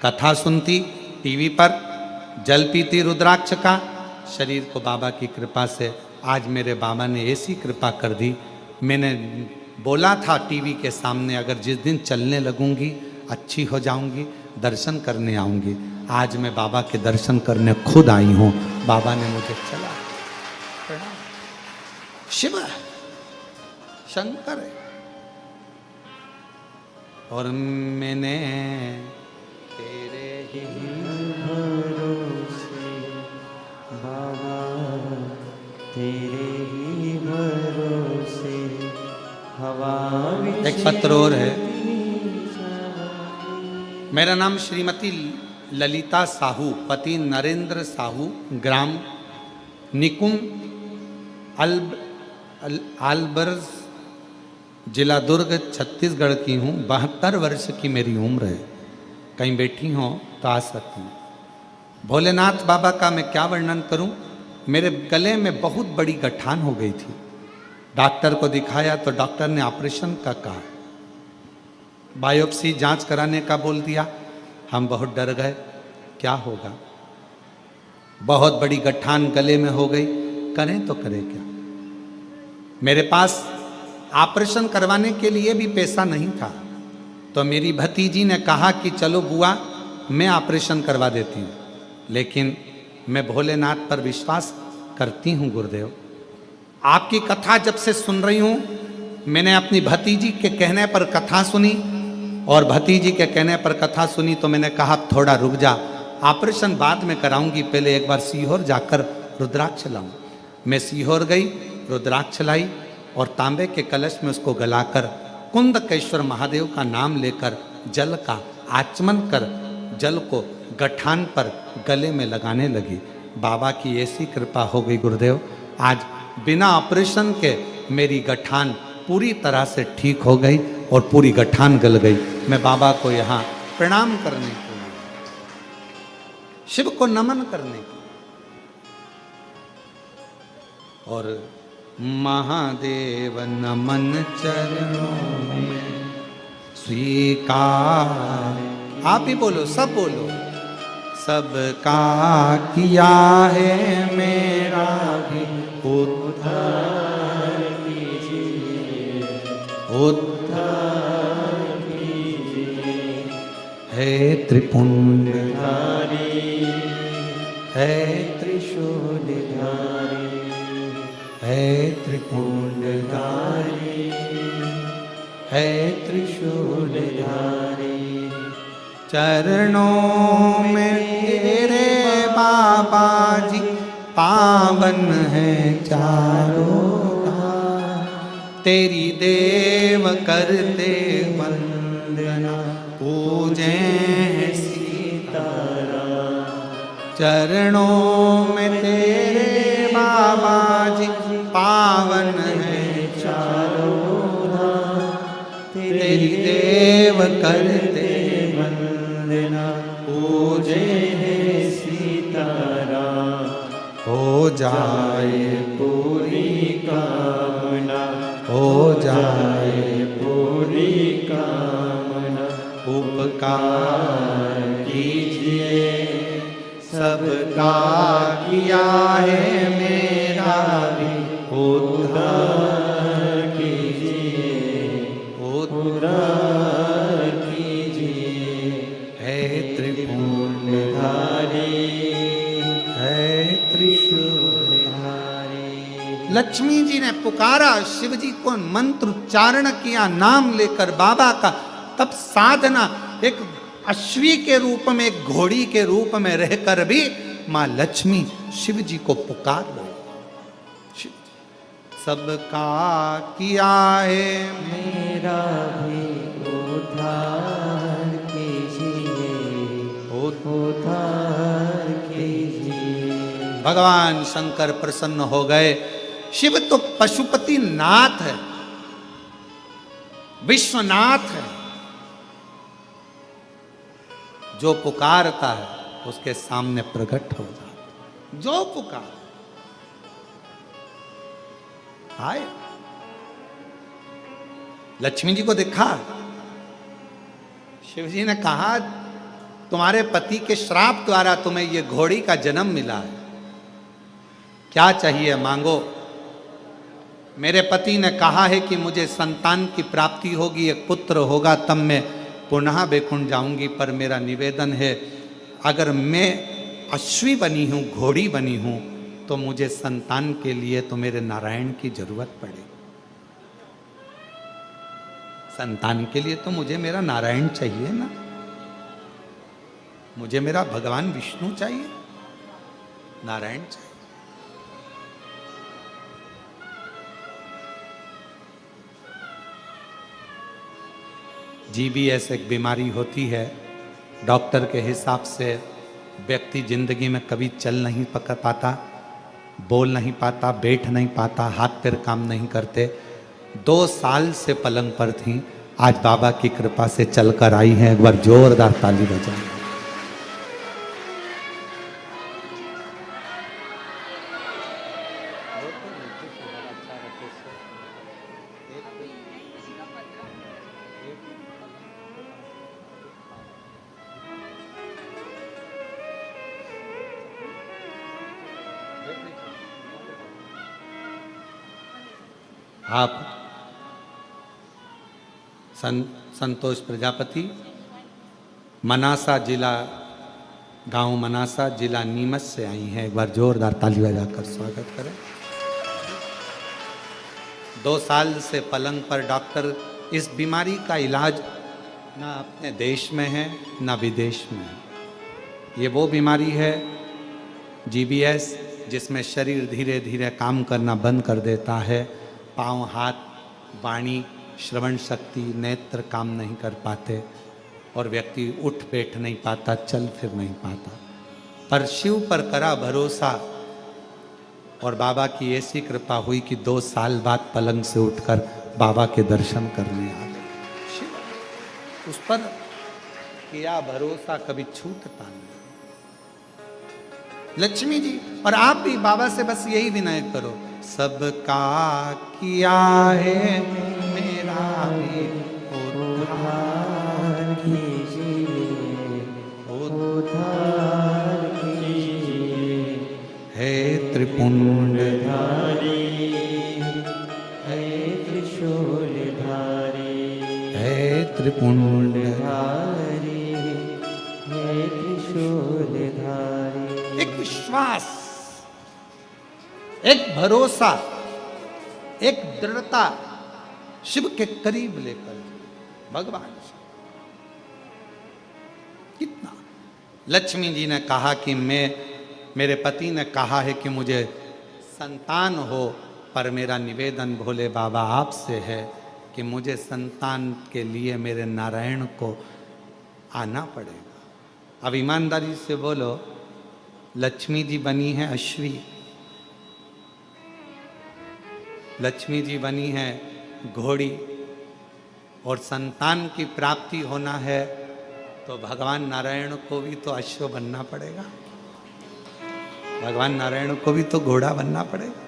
कथा सुनती टीवी पर, जल पीती रुद्राक्ष का, शरीर को बाबा की कृपा से आज मेरे बाबा ने ऐसी कृपा कर दी। मैंने बोला था टीवी के सामने, अगर जिस दिन चलने लगूंगी अच्छी हो जाऊंगी, दर्शन करने आऊंगी। आज मैं बाबा के दर्शन करने खुद आई हूँ। बाबा ने मुझे चला। शिव शंकर है। और मैंने तेरे ही
भरोसे बाबा, तेरे ही भरोसे हवा।
एक पत्र और है। मेरा नाम श्रीमती ललिता साहू, पति नरेंद्र साहू, ग्राम निकुम आलबर्ज, जिला दुर्ग छत्तीसगढ़ की हूँ। 72 वर्ष की मेरी उम्र है। कहीं बैठी हो तो आ सकती हूँ। भोलेनाथ बाबा का मैं क्या वर्णन करूं। मेरे गले में बहुत बड़ी गठान हो गई थी। डॉक्टर को दिखाया तो डॉक्टर ने ऑपरेशन का कहा। बायोप्सी जांच कराने का बोल दिया। हम बहुत डर गए, क्या होगा। बहुत बड़ी गठान गले में हो गई, करें तो करें क्या। मेरे पास ऑपरेशन करवाने के लिए भी पैसा नहीं था, तो मेरी भतीजी ने कहा कि चलो बुआ मैं ऑपरेशन करवा देती हूँ। लेकिन मैं भोलेनाथ पर विश्वास करती हूँ गुरुदेव। आपकी कथा जब से सुन रही हूँ, मैंने अपनी भतीजी के कहने पर कथा सुनी, और भतीजी के कहने पर कथा सुनी तो मैंने कहा थोड़ा रुक जा, ऑपरेशन बाद में कराऊंगी, पहले एक बार सीहोर जाकर रुद्राक्ष लाऊं। मैं सीहोर गई, रुद्राक्ष लाई और तांबे के कलश में उसको गलाकर कुंदकेश्वर महादेव का नाम लेकर जल का आचमन कर जल को गठान पर गले में लगाने लगी। बाबा की ऐसी कृपा हो गई गुरुदेव, आज बिना ऑपरेशन के मेरी गठान पूरी तरह से ठीक हो गई और पूरी गठान गल गई। मैं बाबा को यहाँ प्रणाम करने के लिए, शिव को नमन करने के लिए, और महादेव नमन चरणों में स्वीकार। आप ही बोलो, सब बोलो। सबका किया है मेरा भी
उद्धार कीजिए, उद्धार कीजिए।
हे त्रिपुंडधारी,
है त्रिशूलधारी,
हे त्रिपुंडधारी,
है त्रिशूलधारी।
चरणों में तेरे बाबा जी पावन है चारों धाम। तेरी देव करते वंदना पूजे
सीताराम।
चरणों में तेरे बाबा जी पावन है
चारों धाम।
तेरी देव करते
वंदना पूजे है सीताराम।
हो जाए
पूरी कामना,
हो जाए
पूरी कामना।
उपकार
कीजिए,
सबका किया है मेरा भी
उद्धार कीजिए, उद्धार कीजिए।
है त्रिपुंडधारी,
है त्रिशूलधारी।
लक्ष्मी जी ने पुकारा, शिव जी को मंत्र उच्चारण किया, नाम लेकर बाबा का। तब साधना एक अश्वी के रूप में, एक घोड़ी के रूप में रहकर भी मां लक्ष्मी शिव जी को पुकार रही। सबका किया है
मेरा भी उद्धार कीजिए, उद्धार कीजिए।
भगवान शंकर प्रसन्न हो गए। शिव तो पशुपति नाथ है, विश्वनाथ है। जो पुकारता है उसके सामने प्रकट हो जाता। जो पुकार आए, लक्ष्मी जी को देखा। शिव जी ने कहा, तुम्हारे पति के श्राप द्वारा तुम्हें ये घोड़ी का जन्म मिला है, क्या चाहिए मांगो। मेरे पति ने कहा है कि मुझे संतान की प्राप्ति होगी, एक पुत्र होगा, तब मैं पुनः वैकुंठ जाऊंगी। पर मेरा निवेदन है, अगर मैं अश्वी बनी हूं, घोड़ी बनी हूं, तो मुझे संतान के लिए तो मेरे नारायण की जरूरत पड़ेगी। संतान के लिए तो मुझे मेरा नारायण चाहिए ना, मुझे मेरा भगवान विष्णु चाहिए, नारायण चाहिए। जीबीएस एक बीमारी होती है, डॉक्टर के हिसाब से व्यक्ति जिंदगी में कभी चल नहीं पाता, बोल नहीं पाता, बैठ नहीं पाता, हाथ पैर काम नहीं करते। 2 साल से पलंग पर थी, आज बाबा की कृपा से चलकर आई हैं। एक बार जोरदार ताली बजाएं। आप संतोष प्रजापति, मनासा जिला, गांव मनासा, जिला नीमच से आई हैं। एक बार जोरदार ताली बजाकर स्वागत करें। 2 साल से पलंग पर डॉक्टर इस बीमारी का इलाज ना अपने देश में है ना विदेश में है। ये वो बीमारी है जीबीएस, जिसमें शरीर धीरे धीरे काम करना बंद कर देता है। पाँव, हाथ, वाणी, श्रवण शक्ति, नेत्र काम नहीं कर पाते और व्यक्ति उठ बैठ नहीं पाता, चल फिर नहीं पाता। पर शिव पर करा भरोसा और बाबा की ऐसी कृपा हुई कि 2 साल बाद पलंग से उठकर बाबा के दर्शन करने आ गए। शिव उस पर किया भरोसा, कभी छूटता नहीं। लक्ष्मी जी और आप भी बाबा से बस यही विनय करो, सबका किया है मेरा भी
उद्धार कीजिए, उद्धार कीजिए।
हे त्रिपुंडधारी,
हे त्रिशूलधारी,
हे त्रिपुंडधारी।
हे त्रिशूलधारी।
एक विश्वास, एक भरोसा, एक दृढ़ता शिव के करीब लेकर भगवान कितना। लक्ष्मी जी ने कहा कि मेरे पति ने कहा है कि मुझे संतान हो, पर मेरा निवेदन भोले बाबा आपसे है कि मुझे संतान के लिए मेरे नारायण को आना पड़ेगा। अब ईमानदारी से बोलो, लक्ष्मी जी बनी है अश्वी, लक्ष्मी जी बनी है घोड़ी, और संतान की प्राप्ति होना है तो भगवान नारायण को भी तो अश्व बनना पड़ेगा, भगवान नारायण को भी तो घोड़ा बनना पड़ेगा।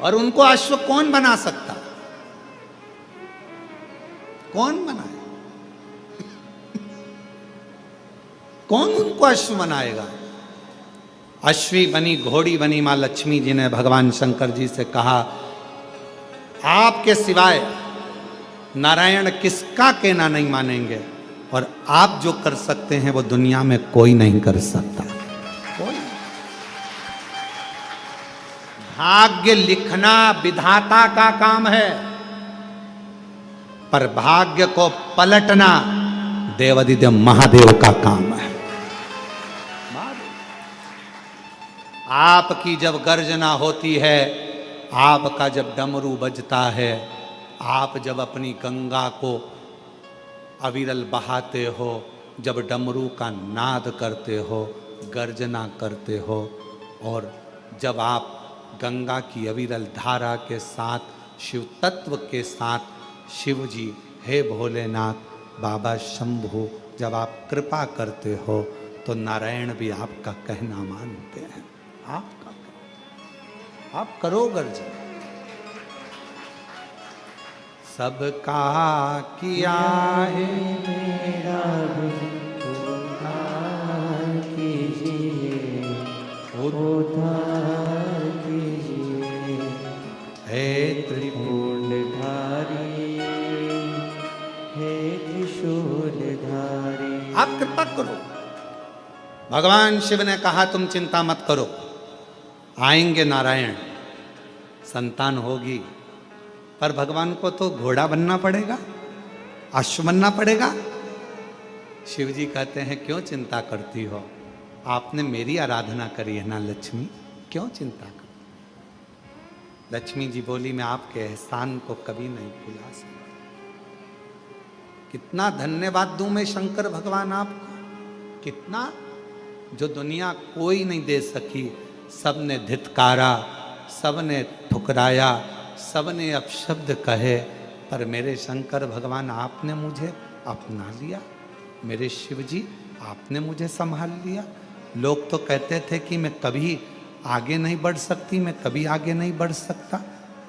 और उनको अश्व कौन बना सकता? कौन बनाए? कौन उनको अश्व बनाएगा? अश्वी बनी, घोड़ी बनी मां लक्ष्मी जी ने भगवान शंकर जी से कहा, आपके सिवाय नारायण किसका कहना नहीं मानेंगे, और आप जो कर सकते हैं वो दुनिया में कोई नहीं कर सकता। कोई। भाग्य लिखना विधाता का काम है, पर भाग्य को पलटना देवादिदेव महादेव का काम है। आपकी जब गर्जना होती है, आपका जब डमरू बजता है, आप जब अपनी गंगा को अविरल बहाते हो, जब डमरू का नाद करते हो, गर्जना करते हो, और जब आप गंगा की अविरल धारा के साथ, शिव तत्व के साथ, शिव जी हे भोलेनाथ बाबा शंभु जब आप कृपा करते हो, तो नारायण भी आपका कहना मानते हैं। आप करो गर्जन। सबका किया है
मेरा भी उद्धार कीजिए, उद्धार कीजिए।
हे
त्रिपुंडधारी, हे त्रिशूलधारी।
आप कृपा करो। भगवान शिव ने कहा तुम चिंता मत करो, आएंगे नारायण, संतान होगी, पर भगवान को तो घोड़ा बनना पड़ेगा, अश्व बनना पड़ेगा। शिव जी कहते हैं क्यों चिंता करती हो, आपने मेरी आराधना करी है ना लक्ष्मी, क्यों चिंता कर। लक्ष्मी जी बोली मैं आपके एहसान को कभी नहीं भुला सकती। कितना धन्यवाद दूं मैं शंकर भगवान आपको, कितना, जो दुनिया कोई नहीं दे सकी। सबने धित्कारा, सबने ठुकराया, सबने अपशब्द कहे, पर मेरे शंकर भगवान आपने मुझे अपना लिया। मेरे शिव जी आपने मुझे संभाल लिया। लोग तो कहते थे कि मैं कभी आगे नहीं बढ़ सकती, मैं कभी आगे नहीं बढ़ सकता।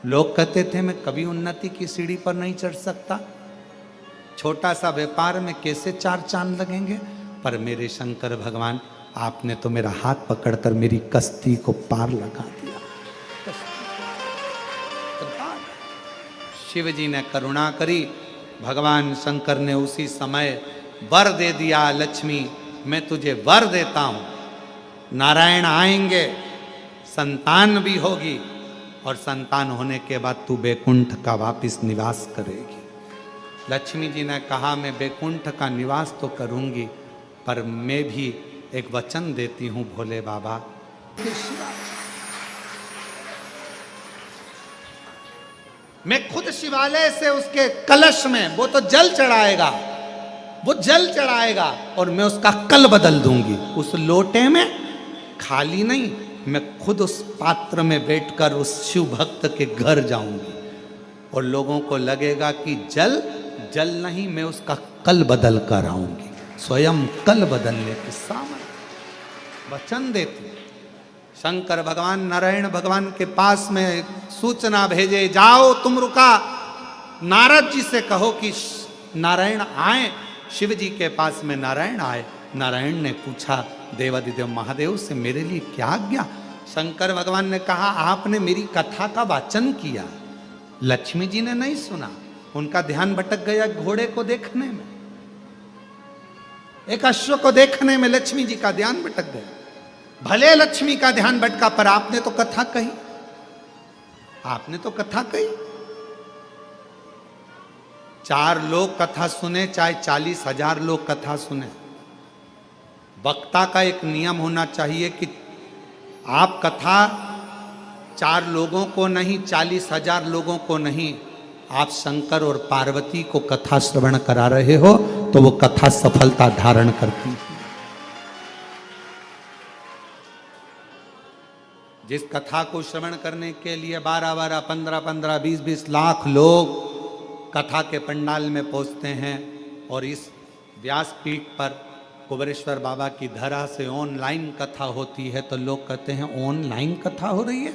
लोग कहते थे मैं कभी उन्नति की सीढ़ी पर नहीं चढ़ सकता। छोटा सा व्यापार में कैसे 4 चांद लगेंगे, पर मेरे शंकर भगवान आपने तो मेरा हाथ पकड़कर मेरी कश्ती को पार लगा दिया। शिव जी ने करुणा करी, भगवान शंकर ने उसी समय वर दे दिया, लक्ष्मी मैं तुझे वर देता हूं, नारायण आएंगे, संतान भी होगी, और संतान होने के बाद तू बैकुंठ का वापिस निवास करेगी। लक्ष्मी जी ने कहा मैं बैकुंठ का निवास तो करूंगी, पर मैं भी एक वचन देती हूं भोले बाबा, मैं खुद शिवालय से उसके कलश में वो तो जल चढ़ाएगा, वो जल चढ़ाएगा, और मैं उसका कल बदल दूंगी। उस लोटे में खाली नहीं, मैं खुद उस पात्र में बैठकर उस शिव भक्त के घर जाऊंगी, और लोगों को लगेगा कि जल जल नहीं, मैं उसका कल बदल कर आऊंगी। स्वयं कल बदलने के सामने वचन देती। शंकर भगवान नारायण भगवान के पास में सूचना भेजे, जाओ तुम रुका, नारद जी से कहो कि नारायण आए। शिव जी के पास में नारायण आए। नारायण ने पूछा देवादिदेव महादेव से मेरे लिए क्या आज्ञा। शंकर भगवान ने कहा आपने मेरी कथा का वाचन किया, लक्ष्मी जी ने नहीं सुना, उनका ध्यान भटक गया घोड़े को देखने में, एक अश्व को देखने में लक्ष्मी जी का ध्यान भटक गया। भले लक्ष्मी का ध्यान भटका पर आपने तो कथा कही, आपने तो कथा कही। 4 लोग कथा सुने चाहे 40,000 लोग कथा सुने, वक्ता का एक नियम होना चाहिए कि आप कथा 4 लोगों को नहीं 40,000 लोगों को नहीं, आप शंकर और पार्वती को कथा श्रवण करा रहे हो तो वो कथा सफलता धारण करती है। जिस कथा को श्रवण करने के लिए 12-12, 15-15, 20-20 लाख लोग कथा के पंडाल में पहुंचते हैं, और इस व्यासपीठ पर कुबेरेश्वर बाबा की धरा से ऑनलाइन कथा होती है तो लोग कहते हैं ऑनलाइन कथा हो रही है।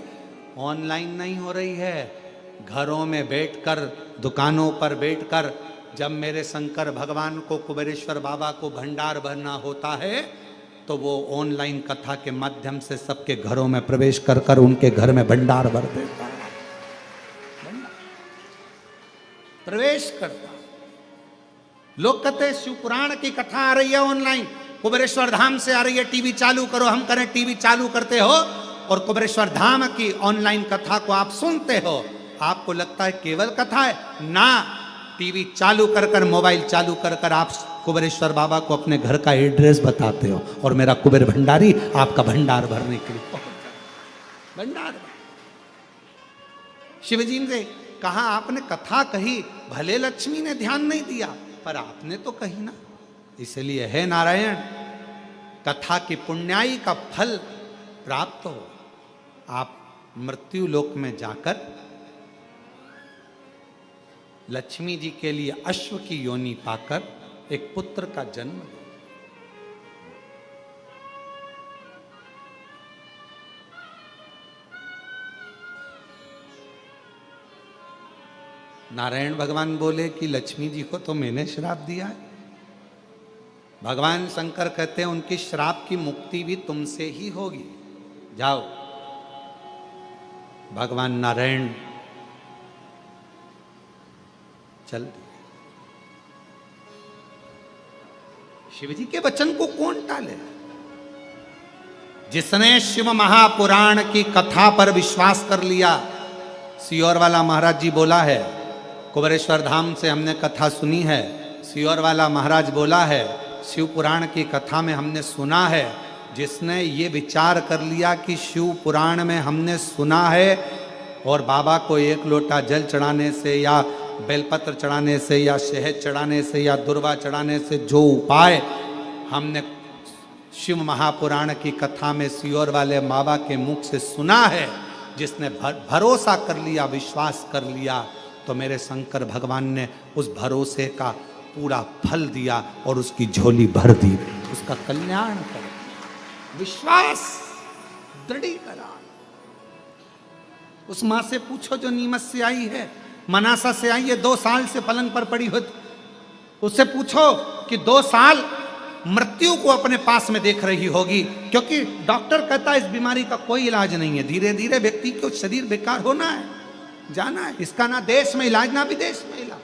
ऑनलाइन नहीं हो रही है, घरों में बैठकर, दुकानों पर बैठकर, जब मेरे शंकर भगवान को, कुबेरेश्वर बाबा को भंडार भरना होता है तो वो ऑनलाइन कथा के माध्यम से सबके घरों में प्रवेश कर कर उनके घर में भंडार भर देता है, प्रवेश करता। लोग कहते हैं शिव पुराण की कथा आ रही है ऑनलाइन, कुबेरेश्वर धाम से आ रही है, टीवी चालू करो। हम करें टीवी चालू करते हो और कुबेरेश्वर धाम की ऑनलाइन कथा को आप सुनते हो, आपको लगता है केवल कथा है ना। टीवी चालू कर कर, मोबाइल चालू कर कर आप कुबेरेश्वर बाबा को अपने घर का एड्रेस बताते हो और मेरा कुबेर भंडारी आपका भंडार भरने के लिए भंडार। शिवजी ने कहा आपने कथा कही, भले लक्ष्मी ने ध्यान नहीं दिया पर आपने तो कही ना। इसलिए है नारायण, कथा की पुण्याई का फल प्राप्त हो, आप मृत्यु लोक में जाकर लक्ष्मी जी के लिए अश्व की योनि पाकर एक पुत्र का जन्म दो। नारायण भगवान बोले कि लक्ष्मी जी को तो मैंने श्राप दिया है। भगवान शंकर कहते हैं उनकी श्राप की मुक्ति भी तुमसे ही होगी, जाओ। भगवान नारायण चल दिए। शिवजी के वचन को कौन टाले? जिसने शिव महापुराण की कथा पर विश्वास कर लिया। सियोर वाला महाराज जी बोला है, कुबेरेश्वर धाम से हमने कथा सुनी है। सियोर वाला महाराज बोला है, शिव पुराण की कथा में हमने सुना है। जिसने ये विचार कर लिया कि शिव पुराण में हमने सुना है और बाबा को 1 लोटा जल चढ़ाने से या बेलपत्र चढ़ाने से या शहद चढ़ाने से या दुर्वा चढ़ाने से जो उपाय हमने शिव महापुराण की कथा में सियोर वाले बाबा के मुख से सुना है, जिसने भरोसा कर लिया, विश्वास कर लिया, तो मेरे शंकर भगवान ने उस भरोसे का पूरा फल दिया और उसकी झोली भर दी, उसका कल्याण कर। विश्वास दृढ़ीकरण। उस मां से पूछो जो नीमच से आई है, मनासा से आई है, 2 साल से पलंग पर पड़ी हो, उससे पूछो कि 2 साल मृत्यु को अपने पास में देख रही होगी, क्योंकि डॉक्टर कहता है इस बीमारी का कोई इलाज नहीं है, धीरे धीरे व्यक्ति को शरीर बेकार होना है, जाना है। इसका ना देश में इलाज ना विदेश में इलाज।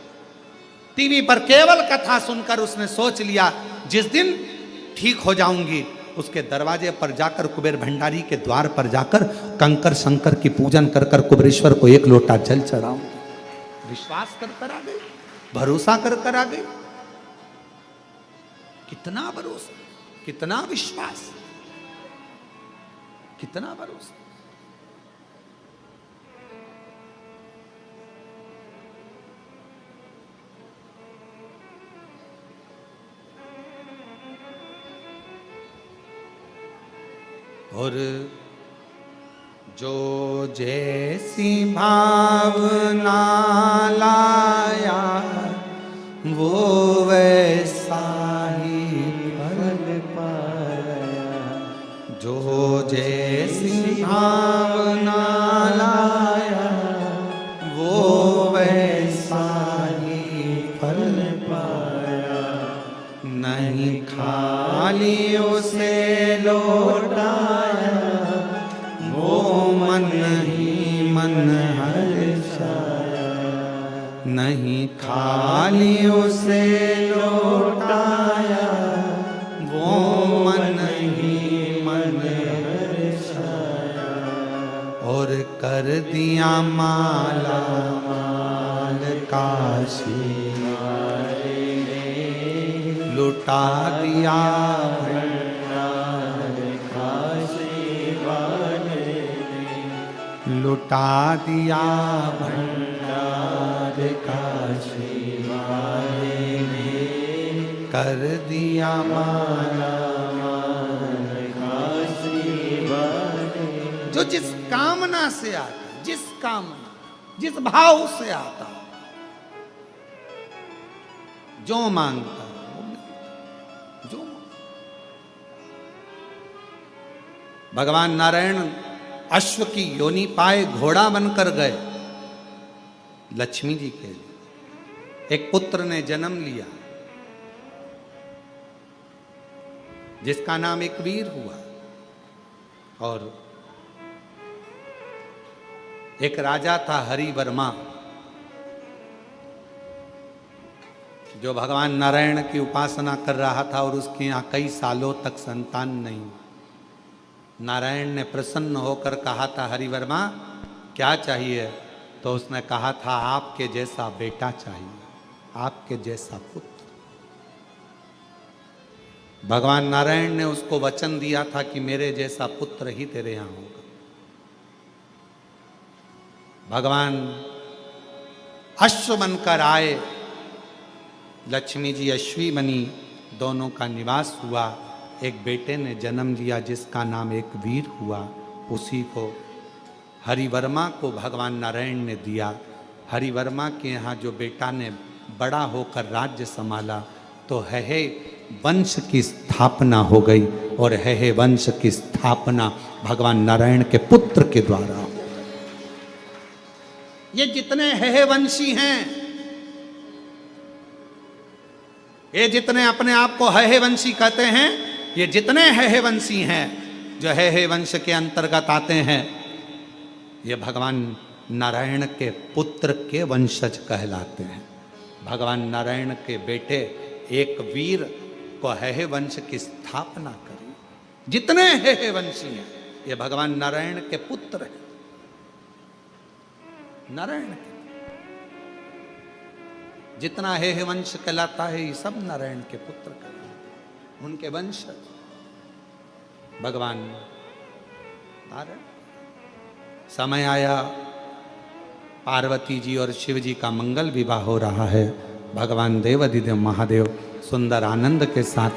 टीवी पर केवल कथा सुनकर उसने सोच लिया जिस दिन ठीक हो जाऊंगी उसके दरवाजे पर जाकर, कुबेर भंडारी के द्वार पर जाकर कंकर शंकर की पूजन कर कर कुबेरेश्वर को 1 लोटा जल चढ़ाऊंगी। विश्वास कर कर आ गई, भरोसा कर कर आ गई। कितना भरोसा, कितना विश्वास, कितना भरोसा। और जो जैसी भावना लाया वो वैसा ही
फल पाया।
जो जैसी भावना लाया वो वैसा ही
फल पाया।
नहीं खाली उसे और कर दिया माला माल काशी वाले ने, लुटा दिया भंडार काशी वाले ने, लुटा दिया भंडार काशी वाले ने, कर दिया माला माल काशी वाले। जो जिस कामना से आता, जिस कामना, जिस भाव से आता, जो मांगता वो मिलता, जो भगवान नारायण अश्व की योनि पाए घोड़ा बनकर गए लक्ष्मी जी के लिए। एक पुत्र ने जन्म लिया जिसका नाम एक वीर हुआ, और एक राजा था हरिवर्मा जो भगवान नारायण की उपासना कर रहा था और उसके यहाँ कई सालों तक संतान नहीं। नारायण ने प्रसन्न होकर कहा था, हरिवर्मा क्या चाहिए? तो उसने कहा था, आपके जैसा बेटा चाहिए, आपके जैसा पुत्र। भगवान नारायण ने उसको वचन दिया था कि मेरे जैसा पुत्र ही तेरे यहाँ होगा। भगवान अश्व बनकर आए, लक्ष्मी जी अश्वी बनी, दोनों का निवास हुआ। एक बेटे ने जन्म लिया जिसका नाम एक वीर हुआ। उसी को हरिवर्मा को भगवान नारायण ने दिया। हरिवर्मा के यहाँ जो बेटा ने बड़ा होकर राज्य संभाला तो है वंश की स्थापना हो गई, और है वंश की स्थापना भगवान नारायण के पुत्र के द्वारा। ये जितने है वंशी हैं, ये जितने अपने आप को है वंशी कहते हैं, ये जितने है वंशी हैं, जो है वंश के अंतर्गत आते हैं, ये भगवान नारायण के पुत्र के वंशज कहलाते हैं। भगवान नारायण के बेटे एक वीर को है वंश की स्थापना करी। जितने है वंशी हैं, ये भगवान नारायण के पुत्र हैं। नारायण के जितना है वंश कहलाता है, ये सब नारायण के पुत्र कहलाते, उनके वंश भगवान नारायण। समय आया, पार्वती जी और शिव जी का मंगल विवाह हो रहा है। भगवान देवाधिदेव महादेव सुंदर आनंद के साथ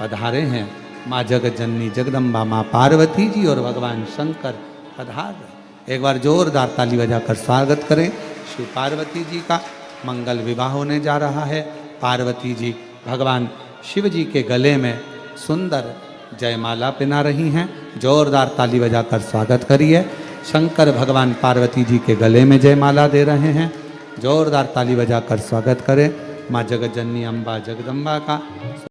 पधारे हैं। माँ जगत जननी जगदम्बा माँ पार्वती जी और भगवान शंकर पधार रहे। एक बार जोरदार ताली बजाकर स्वागत करें। श्री पार्वती जी का मंगल विवाह होने जा रहा है। पार्वती जी भगवान शिव जी के गले में सुंदर जयमाला पहना रही हैं। जोरदार ताली बजाकर स्वागत करिए। शंकर भगवान पार्वती जी के गले में जयमाला दे रहे हैं। जोरदार ताली बजाकर स्वागत करें। माँ जगत जननी अम्बा जगदम्बा का।